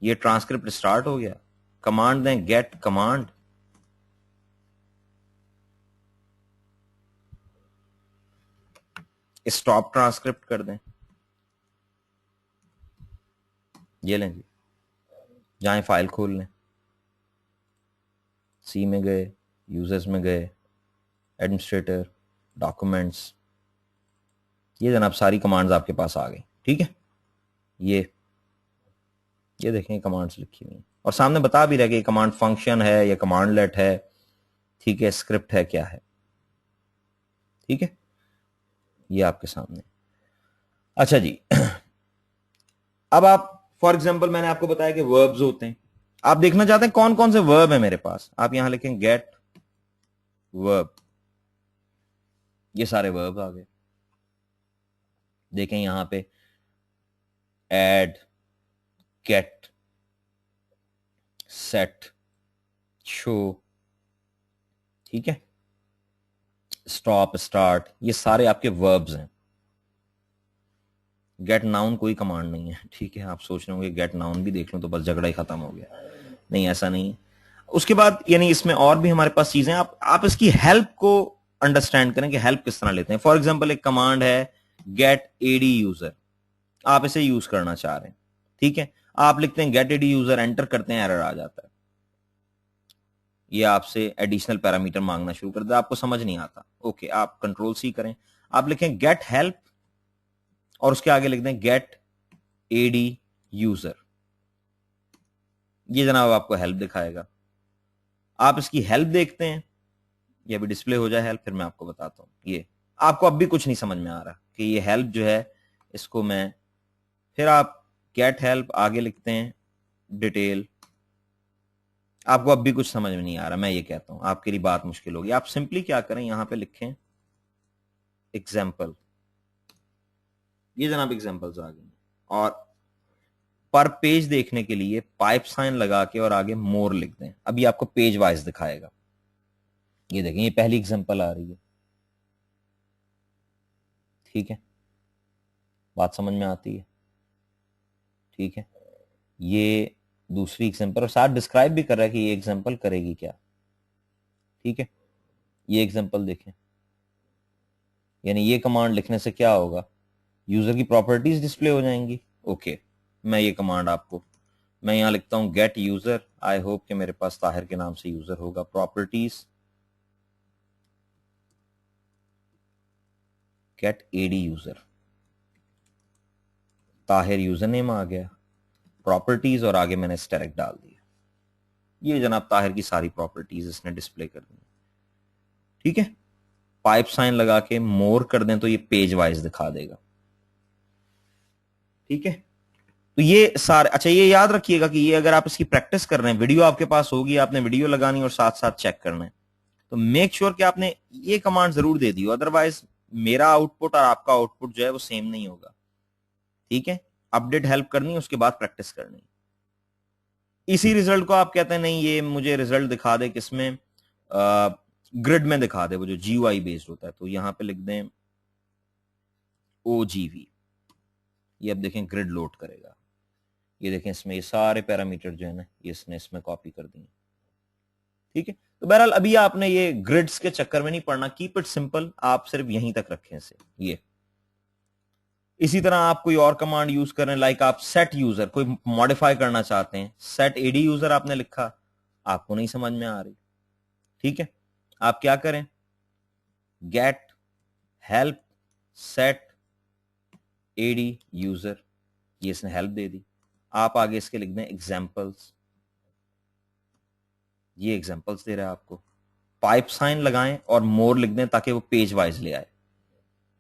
S1: ये ट्रांसक्रिप्ट स्टार्ट हो गया। कमांड दें गेट कमांड, स्टॉप ट्रांसक्रिप्ट कर दें। ये लें जी, जाएं फाइल खोल लें, सी में गए, यूजर्स में गए, एडमिनिस्ट्रेटर, डॉक्यूमेंट्स, ये जनाब सारी कमांड्स आपके पास आ गई। ठीक है, ये देखें कमांड्स लिखी हुई हैं और सामने बता भी रहा है कि कमांड फंक्शन है या कमांड लेट है। ठीक है, स्क्रिप्ट है क्या है। ठीक है, ये आपके सामने। अच्छा जी, अब आप फॉर एग्जांपल मैंने आपको बताया कि वर्ब्स होते हैं, आप देखना चाहते हैं कौन कौन से वर्ब है मेरे पास, आप यहां लिखें गेट वर्ब, ये सारे वर्ब आ गए। देखें यहां पे ऐड, गेट, सेट, शो, ठीक है, स्टॉप, स्टार्ट, ये सारे आपके वर्ब्स हैं। गेट नाउन कोई कमांड नहीं है। ठीक है, आप सोच रहे होंगे गेट नाउन भी देख लूं तो बस झगड़ा ही खत्म हो गया। नहीं, ऐसा नहीं। उसके बाद यानी इसमें और भी हमारे पास चीजें, आप इसकी हेल्प को अंडरस्टैंड करें कि हेल्प किस तरह लेते हैं। फॉर एग्जाम्पल एक कमांड है गेट एडी यूजर, आप इसे यूज करना चाह रहे हैं, ठीक है, आप लिखते हैं गेट एडी यूजर, एंटर करते हैं, एरर आ जाता है, ये आपसे एडिशनल पैरामीटर मांगना शुरू कर देता है, आपको समझ नहीं आता। ओके, आप कंट्रोल सी करें, आप लिखें गेट हेल्प और उसके आगे लिख दें गेट एडी यूजर, ये जनाब आपको हेल्प दिखाएगा। आप इसकी हेल्प देखते हैं, ये अभी डिस्प्ले हो जाए हेल्प, फिर मैं आपको बताता हूं। ये आपको अब भी कुछ नहीं समझ में आ रहा कि ये हेल्प जो है इसको मैं, फिर आप गेट हेल्प आगे लिखते हैं डिटेल, आपको अब भी कुछ समझ में नहीं आ रहा, मैं ये कहता हूं आपके लिए बात मुश्किल होगी। आप सिंपली क्या करें, यहां पे लिखें एग्जाम्पल, ये जनाब एग्जाम्पल्स आ गए, और पर पेज देखने के लिए पाइप साइन लगा के और आगे मोर लिख दें, अभी आपको पेज वाइज दिखाएगा। ये देखें, ये पहली एग्जाम्पल आ रही है, ठीक है, बात समझ में आती है, ठीक है, ये दूसरी एग्जाम्पल, और साथ डिस्क्राइब भी कर रहा है कि ये एग्जाम्पल करेगी क्या, ठीक है। ये एग्जाम्पल देखें, यानी ये कमांड लिखने से क्या होगा, यूजर की प्रॉपर्टीज डिस्प्ले हो जाएंगी। ओके, मैं ये कमांड आपको, मैं यहां लिखता हूं गेट यूजर, आई होप कि मेरे पास ताहिर के नाम से यूजर होगा, properties get AD user, Tahir user name आ गया, प्रॉपर्टीज और आगे मैंने स्टेरिक डाल दिया, ये जनाब ताहिर की सारी प्रॉपर्टीज इसने डिस्प्ले कर दी, ठीक है। पाइप साइन लगा के मोर कर दें तो ये पेज वाइज दिखा देगा, ठीक है। तो ये सारे, अच्छा ये याद रखिएगा कि ये अगर आप इसकी प्रैक्टिस कर रहे हैं, वीडियो आपके पास होगी, आपने वीडियो लगानी और साथ साथ चेक करना है, तो मेक श्योर कि आपने ये कमांड जरूर दे दी हो, अदरवाइज मेरा आउटपुट और आपका आउटपुट जो है वो सेम नहीं होगा, ठीक है। अपडेट हेल्प करनी, उसके बाद प्रैक्टिस करनी, इसी रिजल्ट को आप कहते हैं नहीं ये मुझे रिजल्ट दिखा दे किसमें, ग्रिड में दिखा दे, वो जो जीयूआई बेस्ड होता है, तो यहां पे लिख दें ओजीवी, ये अब देखें ग्रिड लोड करेगा, ये देखें इसमें ये सारे पैरामीटर जो है ना ये इसने इसमें कॉपी कर दिए, ठीक है। तो बहरहाल अभी आपने ये ग्रिड्स के चक्कर में नहीं पड़ना, कीप इट सिंपल, आप सिर्फ यहीं तक रखें इसे। ये इसी तरह आप कोई और कमांड यूज करें, लाइक आप सेट यूजर कोई मॉडिफाई करना चाहते हैं, सेट एडी यूजर आपने लिखा, आपको नहीं समझ में आ रही, ठीक है, आप क्या करें, get help set AD user, ये इसने हेल्प दे दी, आप आगे इसके लिख दें एग्जाम्पल्स, ये एग्जाम्पल्स दे रहा है आपको, पाइप साइन लगाएं और मोर लिख दें ताकि वो पेज वाइज ले आए।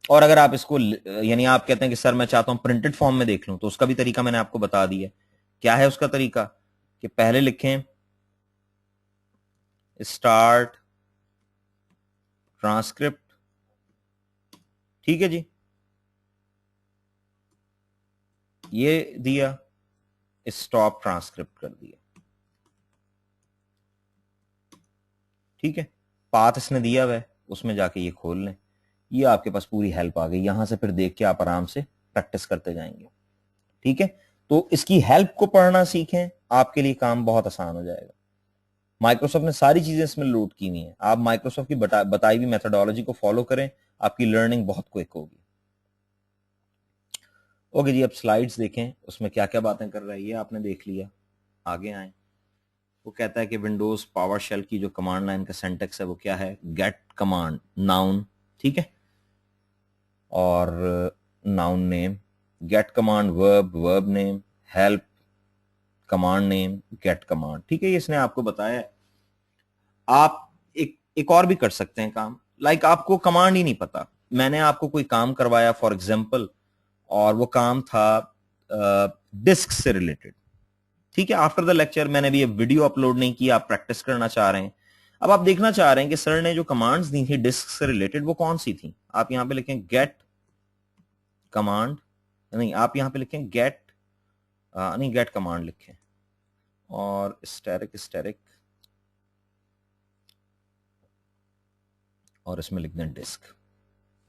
S1: और अगर आप इसको यानी आप कहते हैं कि सर मैं चाहता हूं प्रिंटेड फॉर्म में देख लूं, तो उसका भी तरीका मैंने आपको बता दिया, क्या है उसका तरीका, कि पहले लिखें स्टार्ट ट्रांसक्रिप्ट, ठीक है जी, ये दिया, स्टॉप ट्रांसक्रिप्ट कर दिया, ठीक है, पाथ इसने दिया हुआ है, उसमें जाके ये खोल लें, ये आपके पास पूरी हेल्प आ गई, यहां से फिर देख के आप आराम से प्रैक्टिस करते जाएंगे, ठीक है। तो इसकी हेल्प को पढ़ना सीखें, आपके लिए काम बहुत आसान हो जाएगा। माइक्रोसॉफ्ट ने सारी चीजें इसमें लोड की हुई हैं, आप माइक्रोसॉफ्ट की बताई हुई मेथोडोलॉजी को फॉलो करें, आपकी लर्निंग बहुत क्विक होगी। ओके जी, अब स्लाइड्स देखें, उसमें क्या क्या बातें कर रहा है ये आपने देख लिया, आगे आए। वो कहता है कि विंडोज पावर शेल की जो कमांड लाइन का सिंटैक्स है वो क्या है, गेट कमांड नाउन, ठीक है, और noun name, get command verb, verb name, help command name, get command, ठीक है, ये इसने आपको बताया है। आप एक और भी कर सकते हैं काम, लाइक आपको कमांड ही नहीं पता, मैंने आपको कोई काम करवाया फॉर एग्जांपल, और वो काम था डिस्क से रिलेटेड, ठीक है, आफ्टर द लेक्चर मैंने भी ये वीडियो अपलोड नहीं किया, आप प्रैक्टिस करना चाह रहे हैं, अब आप देखना चाह रहे हैं कि सर ने जो कमांड्स दी थी डिस्क से रिलेटेड वो कौन सी थी, आप यहां पे लिखें गेट कमांड, नहीं आप यहां पे लिखें गेट, नहीं गेट कमांड लिखें, और स्टैटिक और इसमें लिख दें डिस्क।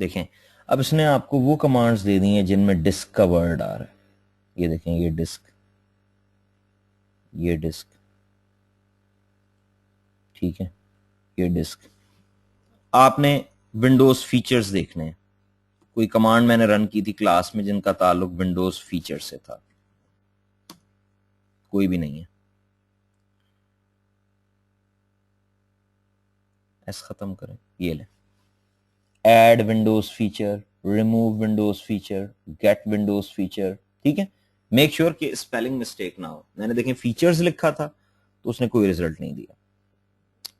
S1: देखें अब इसने आपको वो कमांड्स दे दी हैं जिनमें डिस्क का वर्ड आ रहा है, ये देखें ये डिस्क, ये डिस्क, ठीक है, ये डिस्क, आपने विंडोज फीचर्स देखने हैं। कोई कमांड मैंने रन की थी क्लास में जिनका ताल्लुक विंडोज फीचर से था? कोई भी नहीं है। ऐसा खत्म करें, ये ले, add Windows feature, remove Windows feature, get Windows feature. ठीक है, मेक श्योर कि स्पेलिंग मिस्टेक ना हो। मैंने देखें फीचर्स लिखा था तो उसने कोई रिजल्ट नहीं दिया।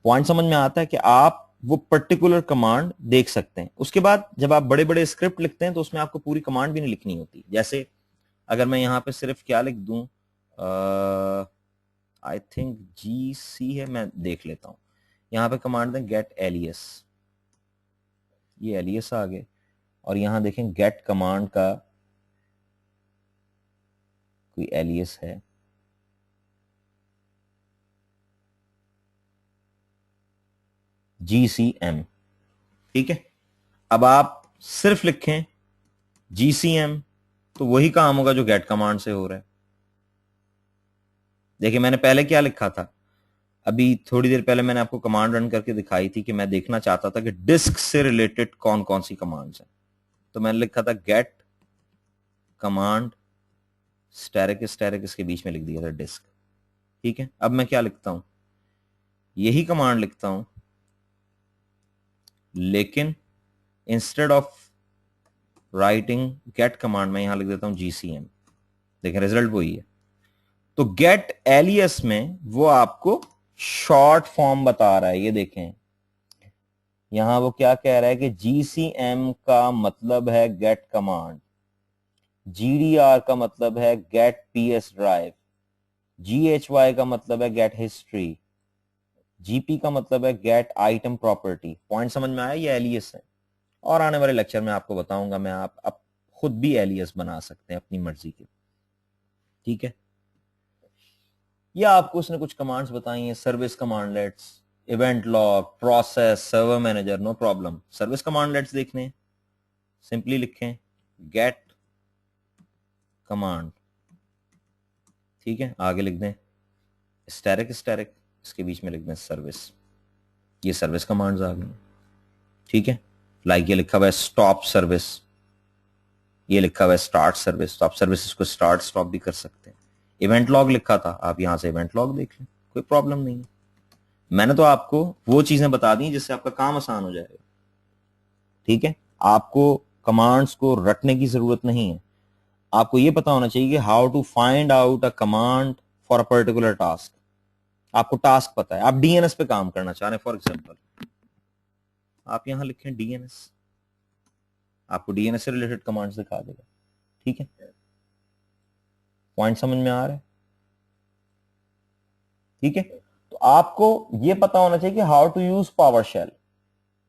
S1: पॉइंट समझ में आता है कि आप वो पर्टिकुलर कमांड देख सकते हैं। उसके बाद जब आप बड़े बड़े स्क्रिप्ट लिखते हैं तो उसमें आपको पूरी कमांड भी नहीं लिखनी होती। जैसे अगर मैं यहां पे सिर्फ क्या लिख दूं, आई थिंक GC है, मैं देख लेता हूं। यहां पे कमांड दें गेट एलियस, ये एलियस आ गए। और यहां देखें गेट कमांड का कोई एलियस है, GCM। ठीक है, अब आप सिर्फ लिखें GCM तो वही काम होगा जो गेट कमांड से हो रहा है। देखिए मैंने पहले क्या लिखा था, अभी थोड़ी देर पहले मैंने आपको कमांड रन करके दिखाई थी कि मैं देखना चाहता था कि डिस्क से रिलेटेड कौन कौन सी कमांड्स हैं। तो मैंने लिखा था गेट कमांड स्टैरिक, स्टैरिक इसके बीच में लिख दिया था डिस्क। ठीक है, अब मैं क्या लिखता हूं, यही कमांड लिखता हूं, लेकिन instead of writing get command मैं यहां लिख देता हूं GCM। देखें रिजल्ट वही है। तो गेट एलियस में वो आपको शॉर्ट फॉर्म बता रहा है। ये देखें यहां वो क्या कह रहा है कि GCM का मतलब है गेट कमांड, GDR का मतलब है गेट PS ड्राइव, GHY का मतलब है गेट हिस्ट्री, GP का मतलब है गेट आइटम प्रॉपर्टी। पॉइंट समझ में आया? ये एलियस है। और आने वाले लेक्चर में आपको बताऊंगा मैं, आप खुद भी एलियस बना सकते हैं अपनी मर्जी के। ठीक है, या आपको उसने कुछ कमांड्स बताई हैं, service commandlets, event log, process, server manager, no problem. Service commandlets देखने हैं, सिंपली लिखें गेट कमांड। ठीक है, आगे लिख दें स्टैरिक, स्टैरिक इसके बीच में लिख दें सर्विस। ये सर्विस कमांड्स आ गई। ठीक है, लाइक ये लिखा हुआ है स्टॉप सर्विस, ये लिखा हुआ है स्टार्ट सर्विस। तो आप सर्विसेज को स्टार्ट स्टॉप भी कर सकते हैं। इवेंट लॉग लिखा था, आप यहां से इवेंट लॉग देख लें, कोई प्रॉब्लम नहीं है। मैंने तो आपको वो चीजें बता दी जिससे आपका काम आसान हो जाएगा। ठीक है, आपको कमांड्स को रटने की जरूरत नहीं है। आपको ये पता होना चाहिए कि how to find out a command for a particular task. आपको टास्क पता है, आप DNS पे काम करना चाह रहे हैं फॉर एग्जाम्पल, आप यहां लिखें DNS, आपको DNS से रिलेटेड कमांड्स दिखा देगा। ठीक है, पॉइंट समझ में आ रहा है? ठीक है, तो आपको यह पता होना चाहिए कि how to use PowerShell,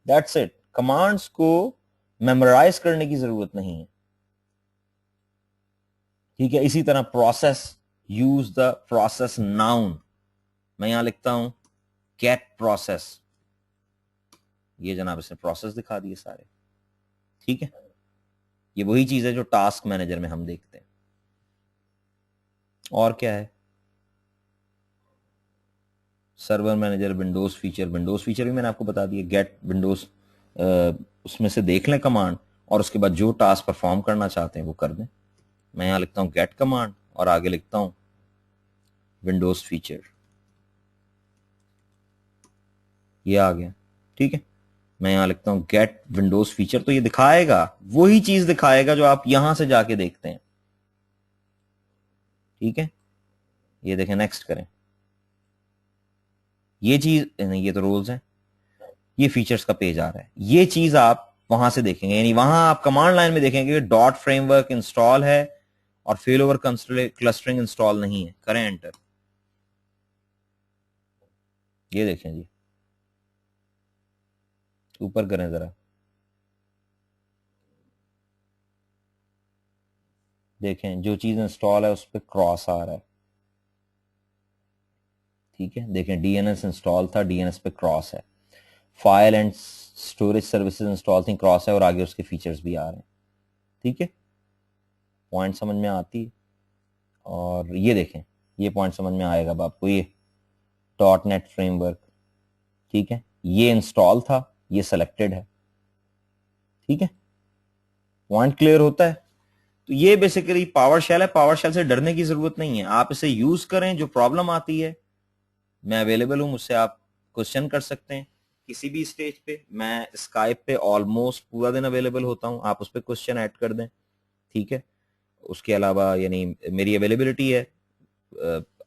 S1: that's it. Commands को मेमोराइज करने की जरूरत नहीं है। ठीक है, इसी तरह process, use the process noun. मैं यहां लिखता हूं गेट प्रोसेस, ये जनाब इसने प्रोसेस दिखा दिए सारे। ठीक है, ये वही चीज है जो टास्क मैनेजर में हम देखते हैं। और क्या है, server manager, Windows feature. Windows feature भी मैंने आपको बता दिया, गेट विंडोज, उसमें से देख लें कमांड और उसके बाद जो टास्क परफॉर्म करना चाहते हैं वो कर दें। मैं यहां लिखता हूं गेट कमांड और आगे लिखता हूं विंडोज फीचर, ये आ गया। ठीक है, मैं यहां लिखता हूं गेट विंडोज फीचर, तो ये दिखाएगा, वही चीज दिखाएगा जो आप यहां से जाके देखते हैं। ठीक है, ये देखें, नेक्स्ट करें। ये चीज नहीं, ये तो रोल्स हैं, ये फीचर्स का पेज आ रहा है। ये चीज आप वहां से देखेंगे, यानी वहां आप कमांड लाइन में देखेंगे डॉट फ्रेमवर्क इंस्टॉल है और फेल ओवर क्लस्टरिंग इंस्टॉल नहीं है। करें एंटर, ये देखें जी, ऊपर करें जरा, देखें जो चीज इंस्टॉल है उस पर क्रॉस आ रहा है। ठीक है, देखें DNS इंस्टॉल था, DNS पे क्रॉस है। File and storage services install थी, क्रॉस है, और आगे उसके फीचर्स भी आ रहे हैं। ठीक है, पॉइंट समझ में आती है? और ये देखें, ये पॉइंट समझ में आएगा अब आपको, ये .NET फ्रेमवर्क। ठीक है, ये इंस्टॉल था, ये सेलेक्टेड है। ठीक है, पॉइंट क्लियर होता है। तो ये बेसिकली पावर शेल है, पावर शेल से डरने की जरूरत नहीं है, आप इसे यूज करें। जो प्रॉब्लम आती है मैं अवेलेबल हूं, मुझसे आप क्वेश्चन कर सकते हैं किसी भी स्टेज पे। मैं स्काइप पे ऑलमोस्ट पूरा दिन अवेलेबल होता हूं, आप उस पर क्वेश्चन ऐड कर दें, ठीक है। उसके अलावा यानी मेरी अवेलेबिलिटी है,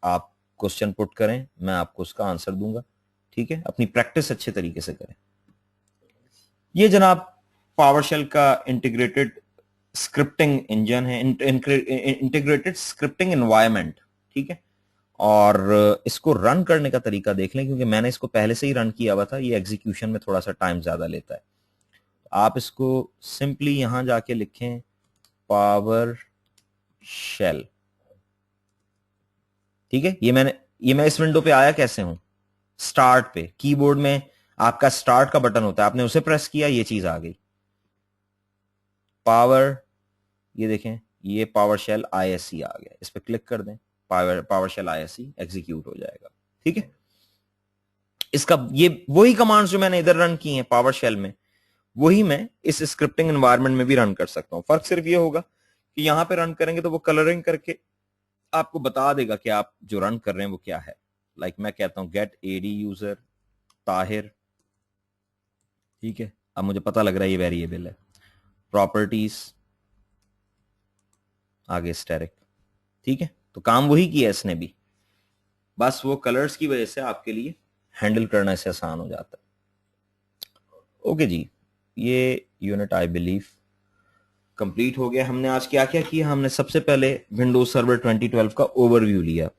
S1: आप क्वेश्चन पुट करें, मैं आपको उसका आंसर दूंगा, ठीक है। अपनी प्रैक्टिस अच्छे तरीके से करें। ये जनाब पावर शेल का इंटीग्रेटेड स्क्रिप्टिंग इंजन है, इंटीग्रेटेड स्क्रिप्टिंग एनवायरनमेंट, ठीक है। और इसको रन करने का तरीका देख लें, क्योंकि मैंने इसको पहले से ही रन किया हुआ था, ये एग्जीक्यूशन में थोड़ा सा टाइम ज्यादा लेता है। आप इसको सिंपली यहां जाके लिखें पावर शेल, ठीक है। ये मैं इस विंडो पे आया कैसे हूं, स्टार्ट पे कीबोर्ड में आपका स्टार्ट का बटन होता है, आपने उसे प्रेस किया, ये चीज आ गई पावर, ये देखें ये पावर शेल ISE आ गया, इस पे क्लिक कर दें, पावर शेल ISE एग्जीक्यूट हो जाएगा, ठीक है। इसका ये वही कमांड्स जो मैंने इधर रन की हैं पावर शेल में, वही मैं इस स्क्रिप्टिंग एनवायरनमेंट में भी रन कर सकता हूं। फर्क सिर्फ ये होगा कि यहां पे रन करेंगे तो वो कलरिंग करके आपको बता देगा कि आप जो रन कर रहे हैं वो क्या है। लाइक मैं कहता हूं गेट AD यूजर ताहिर, ठीक है। अब मुझे पता लग रहा है ये वेरिएबल है। प्रॉपर्टीज आगे स्टैटिक, ठीक है। तो काम वही किया इसने भी, बस वो कलर्स की वजह से आपके लिए हैंडल करना इससे आसान हो जाता है। ओके जी, ये यूनिट आई बिलीव कंप्लीट हो गया। हमने आज क्या क्या किया, हमने सबसे पहले विंडोज सर्वर 2012 का ओवरव्यू लिया,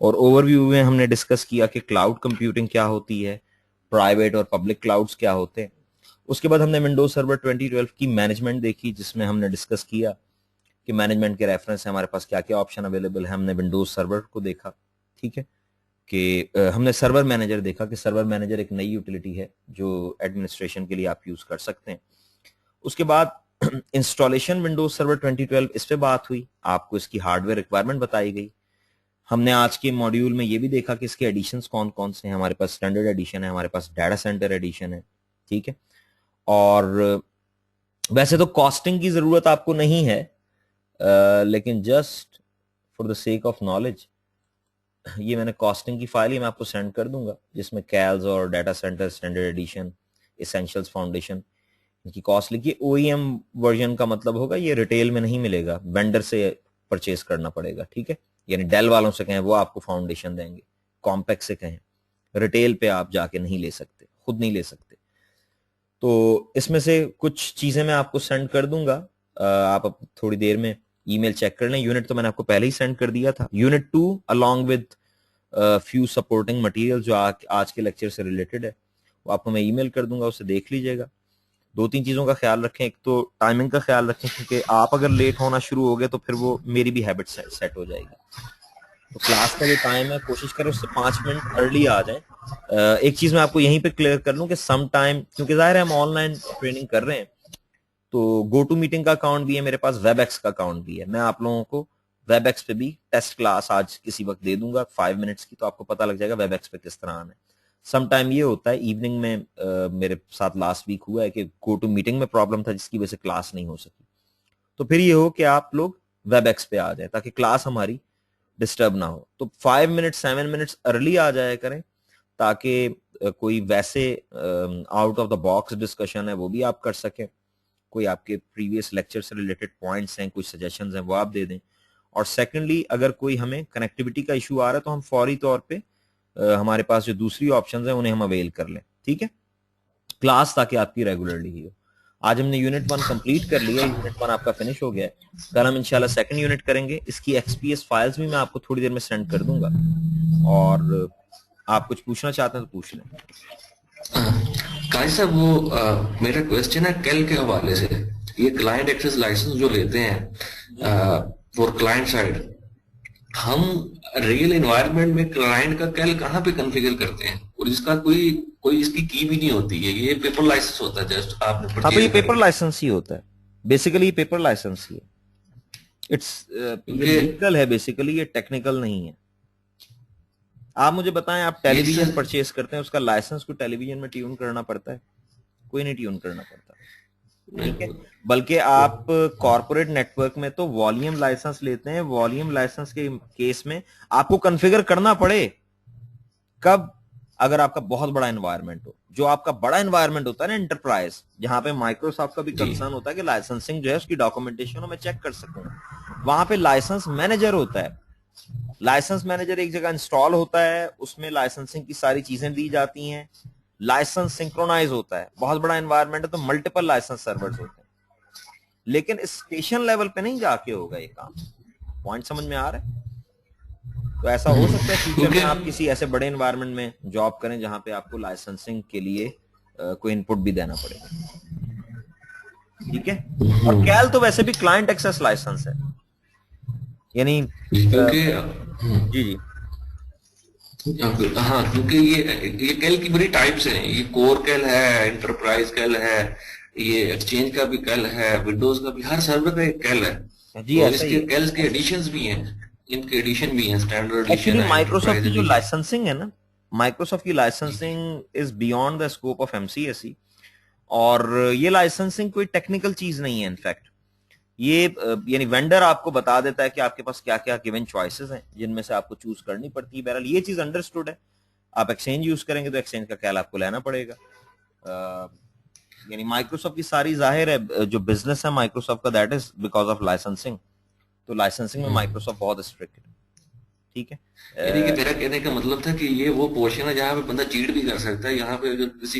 S1: और ओवरव्यू में हमने डिस्कस किया कि क्लाउड कंप्यूटिंग क्या होती है, प्राइवेट और पब्लिक क्लाउड्स क्या होते हैं। उसके बाद हमने विंडोज सर्वर 2012 की मैनेजमेंट देखी, जिसमें हमने डिस्कस किया कि मैनेजमेंट के रेफरेंस है, हमारे पास क्या क्या ऑप्शन अवेलेबल है। हमने विंडोज सर्वर को देखा, ठीक है, कि हमने सर्वर मैनेजर देखा कि सर्वर मैनेजर एक नई यूटिलिटी है जो एडमिनिस्ट्रेशन के लिए आप यूज कर सकते हैं। उसके बाद इंस्टॉलेशन विंडोज सर्वर 2012, इस पे बात हुई, आपको इसकी हार्डवेयर रिक्वायरमेंट बताई गई। हमने आज के मॉड्यूल में ये भी देखा कि इसके एडिशंस कौन कौन से हैं। हमारे पास स्टैंडर्ड एडिशन है, हमारे पास डाटा सेंटर एडिशन है, ठीक है। और वैसे तो कॉस्टिंग की जरूरत आपको नहीं है, लेकिन just for the sake of knowledge ये मैंने कॉस्टिंग की फाइल ही मैं आपको सेंड कर दूंगा, जिसमें कैल्स और data centre standard addition, essentials foundation, इनकी कॉस्ट लिखिए। OEM वर्जन का मतलब होगा ये रिटेल में नहीं मिलेगा, वेंडर से परचेज करना पड़ेगा, ठीक है। यानी डेल वालों से कहें वो आपको फाउंडेशन देंगे, कॉम्पैक्ट से कहें रिटेल पे आप जाके नहीं ले सकते, खुद नहीं ले सकते। तो इसमें से कुछ चीजें मैं आपको सेंड कर दूंगा, आप थोड़ी देर में ईमेल चेक कर लें। यूनिट तो मैंने आपको पहले ही सेंड कर दिया था। Unit 2 along with few supporting material जो आज के लेक्चर से रिलेटेड है, वो आपको मैं ईमेल कर दूंगा, उसे देख लीजिएगा। 2-3 चीजों का ख्याल रखें, एक तो टाइमिंग का ख्याल रखें, क्योंकि आप अगर लेट होना शुरू हो गए तो फिर वो मेरी भी हैबिट सेट हो जाएगी। तो क्लास का जो टाइम है कोशिश करें उससे 5 मिनट अर्ली आ जाएं। एक चीज मैं आपको यहीं पे क्लियर कर लूं कि सम टाइम, क्योंकि जाहिर है हम ऑनलाइन ट्रेनिंग कर रहे हैं, तो गो टू मीटिंग का अकाउंट भी है मेरे पास, वेबएक्स का अकाउंट भी है। मैं आप लोगों को वेबएक्स पे भी टेस्ट क्लास आज किसी वक्त दे दूंगा 5 मिनट्स की, तो आपको पता लग जाएगा वेबएक्स पे किस तरह आना है। सम टाइम ये होता है इवनिंग में, मेरे साथ लास्ट वीक हुआ है कि गो टू मीटिंग में प्रॉब्लम था जिसकी वजह से क्लास नहीं हो सकी। तो फिर ये हो कि आप लोग वेबएक्स पे आ जाए ताकि क्लास हमारी डिस्टर्ब ना हो। तो 5 मिनट 7 मिनट्स अर्ली आ जाया करें, ताकि कोई वैसे out of the box discussion है वो भी आप कर सकें, कोई आपके प्रीवियस लेक्चर से रिलेटेड पॉइंट्स हैं, कुछ सजेशंस हैं, वो आप दे दें। और सेकेंडली अगर कोई हमें कनेक्टिविटी का इशू आ रहा है तो हम फौरी तौर पे हमारे पास जो दूसरी ऑप्शंस हैं उन्हें हम अवेल कर लें, ठीक है। क्लास ताकि आपकी रेगुलरली ही हो। आज हमने यूनिट 1 कंप्लीट कर लिया, यूनिट 1 आपका फिनिश हो गया है। कल हम इंशाल्लाह सेकंड यूनिट करेंगे। इसकी XPS फाइल्स भी मैं आपको थोड़ी देर में सेंड कर दूंगा, और आप कुछ पूछना चाहते हैं तो पूछ लें।
S2: काजी साहब वो मेरा क्वेश्चन है कैल के हवाले से। ये क्लाइंट एक्सेस लाइसेंस जो लेते हैं फॉर क्लाइंट साइड, हम रियल एनवायरनमेंट में क्लाइंट का कैल कहाँ पे कॉन्फ़िगर करते हैं, और इसका कोई कोई इसकी की भी नहीं होती है, ये पेपर लाइसेंस होता है जस्ट आपने
S1: हाँ, तो ये
S2: परचेज
S1: पेपर
S2: करना।
S1: लाइसेंस ही होता है बेसिकली, पेपर लाइसेंस ही है। ये
S2: क्योंकि
S1: लीगल है बेसिकली, ये टेक्निकल नहीं है। आप मुझे बताएं, आप
S2: ये
S1: टेलीविजन
S2: सर
S1: परचेज करते हैं, उसका लाइसेंस को टेलीविजन में ट्यून करना पड़ता है? कोई नहीं ट्यून करना पड़ता। ठीक है, बल्कि आप कॉर्पोरेट नेटवर्क में तो वॉल्यूम लाइसेंस लेते हैं। वॉल्यूम लाइसेंस के केस में आपको कॉन्फ़िगर करना पड़े, कब? अगर आपका बहुत बड़ा एनवायरनमेंट हो। जो आपका बड़ा एनवायरनमेंट होता है ना एंटरप्राइज, जहां पे माइक्रोसॉफ्ट का भी
S2: जी
S1: कंसर्न होता है कि लाइसेंसिंग जो है उसकी डॉक्यूमेंटेशन मैं चेक कर सकूं, वहां पे लाइसेंस मैनेजर होता है। लाइसेंस मैनेजर एक जगह इंस्टॉल होता है, उसमें लाइसेंसिंग की सारी चीजें दी जाती हैं, लाइसेंस सिंक्रोनाइज होता है। बहुत बड़ा एनवायरनमेंट है तो मल्टीपल लाइसेंस सर्वर्स होते हैं, लेकिन स्टेशन लेवल पे नहीं जाके होगा ये काम। पॉइंट समझ में आ रहा है? तो ऐसा हो सकता है फ्यूचर में
S2: क्योंकि
S1: आप किसी ऐसे बड़े एनवायरनमेंट में जॉब करें जहां पे आपको लाइसेंसिंग के लिए कोई इनपुट भी देना पड़ेगा। ठीक है, और कैल तो वैसे भी क्लाइंट एक्सेस लाइसेंस है, यानी
S2: क्योंकि
S1: जी जी
S2: हाँ, क्योंकि ये कैल की बड़ी टाइप्स हैं। ये कोर कैल है, एंटरप्राइज कैल है, ये एक्सचेंज का भी कैल है, विंडोज का भी, हर सर्वर का एक कैल है।
S1: जी,
S2: तो
S1: ऐसा ही
S2: इसके
S1: है।
S2: कैल्स के एडिशंस भी हैं, इनके एडिशन भी हैं, स्टैंडर्ड एडिशन
S1: एक्चुअली
S2: है,
S1: माइक्रोसॉफ्ट
S2: एंटरप्राइज
S1: की जो
S2: एडिशन।
S1: लाइसेंसिंग है ना, माइक्रोसॉफ्ट की licensing is beyond the scope of MCSE. और ये लाइसेंसिंग कोई टेक्निकल चीज नहीं है। इनफैक्ट ये यानी वेंडर आपको बता देता है कि आपके पास क्या क्या गिवन चॉइसेस हैं जिनमें से आपको चूज करनी पड़ती है। बहरहाल ये चीज अंडरस्टूड है। आप एक्सचेंज यूज करेंगे तो एक्सचेंज का कैल आपको लेना पड़ेगा। यानी माइक्रोसॉफ्ट की सारी, जाहिर है जो बिजनेस है माइक्रोसॉफ्ट का, that is because of licensing. तो लाइसेंसिंग में माइक्रोसॉफ्ट बहुत स्ट्रिक्ट है। ठीक है।
S2: यानी कि मेरा कहने का मतलब था कि ये वो पोर्शन है जहाँ पे बंदा चीट भी कर सकता है। यहाँ पे अगर किसी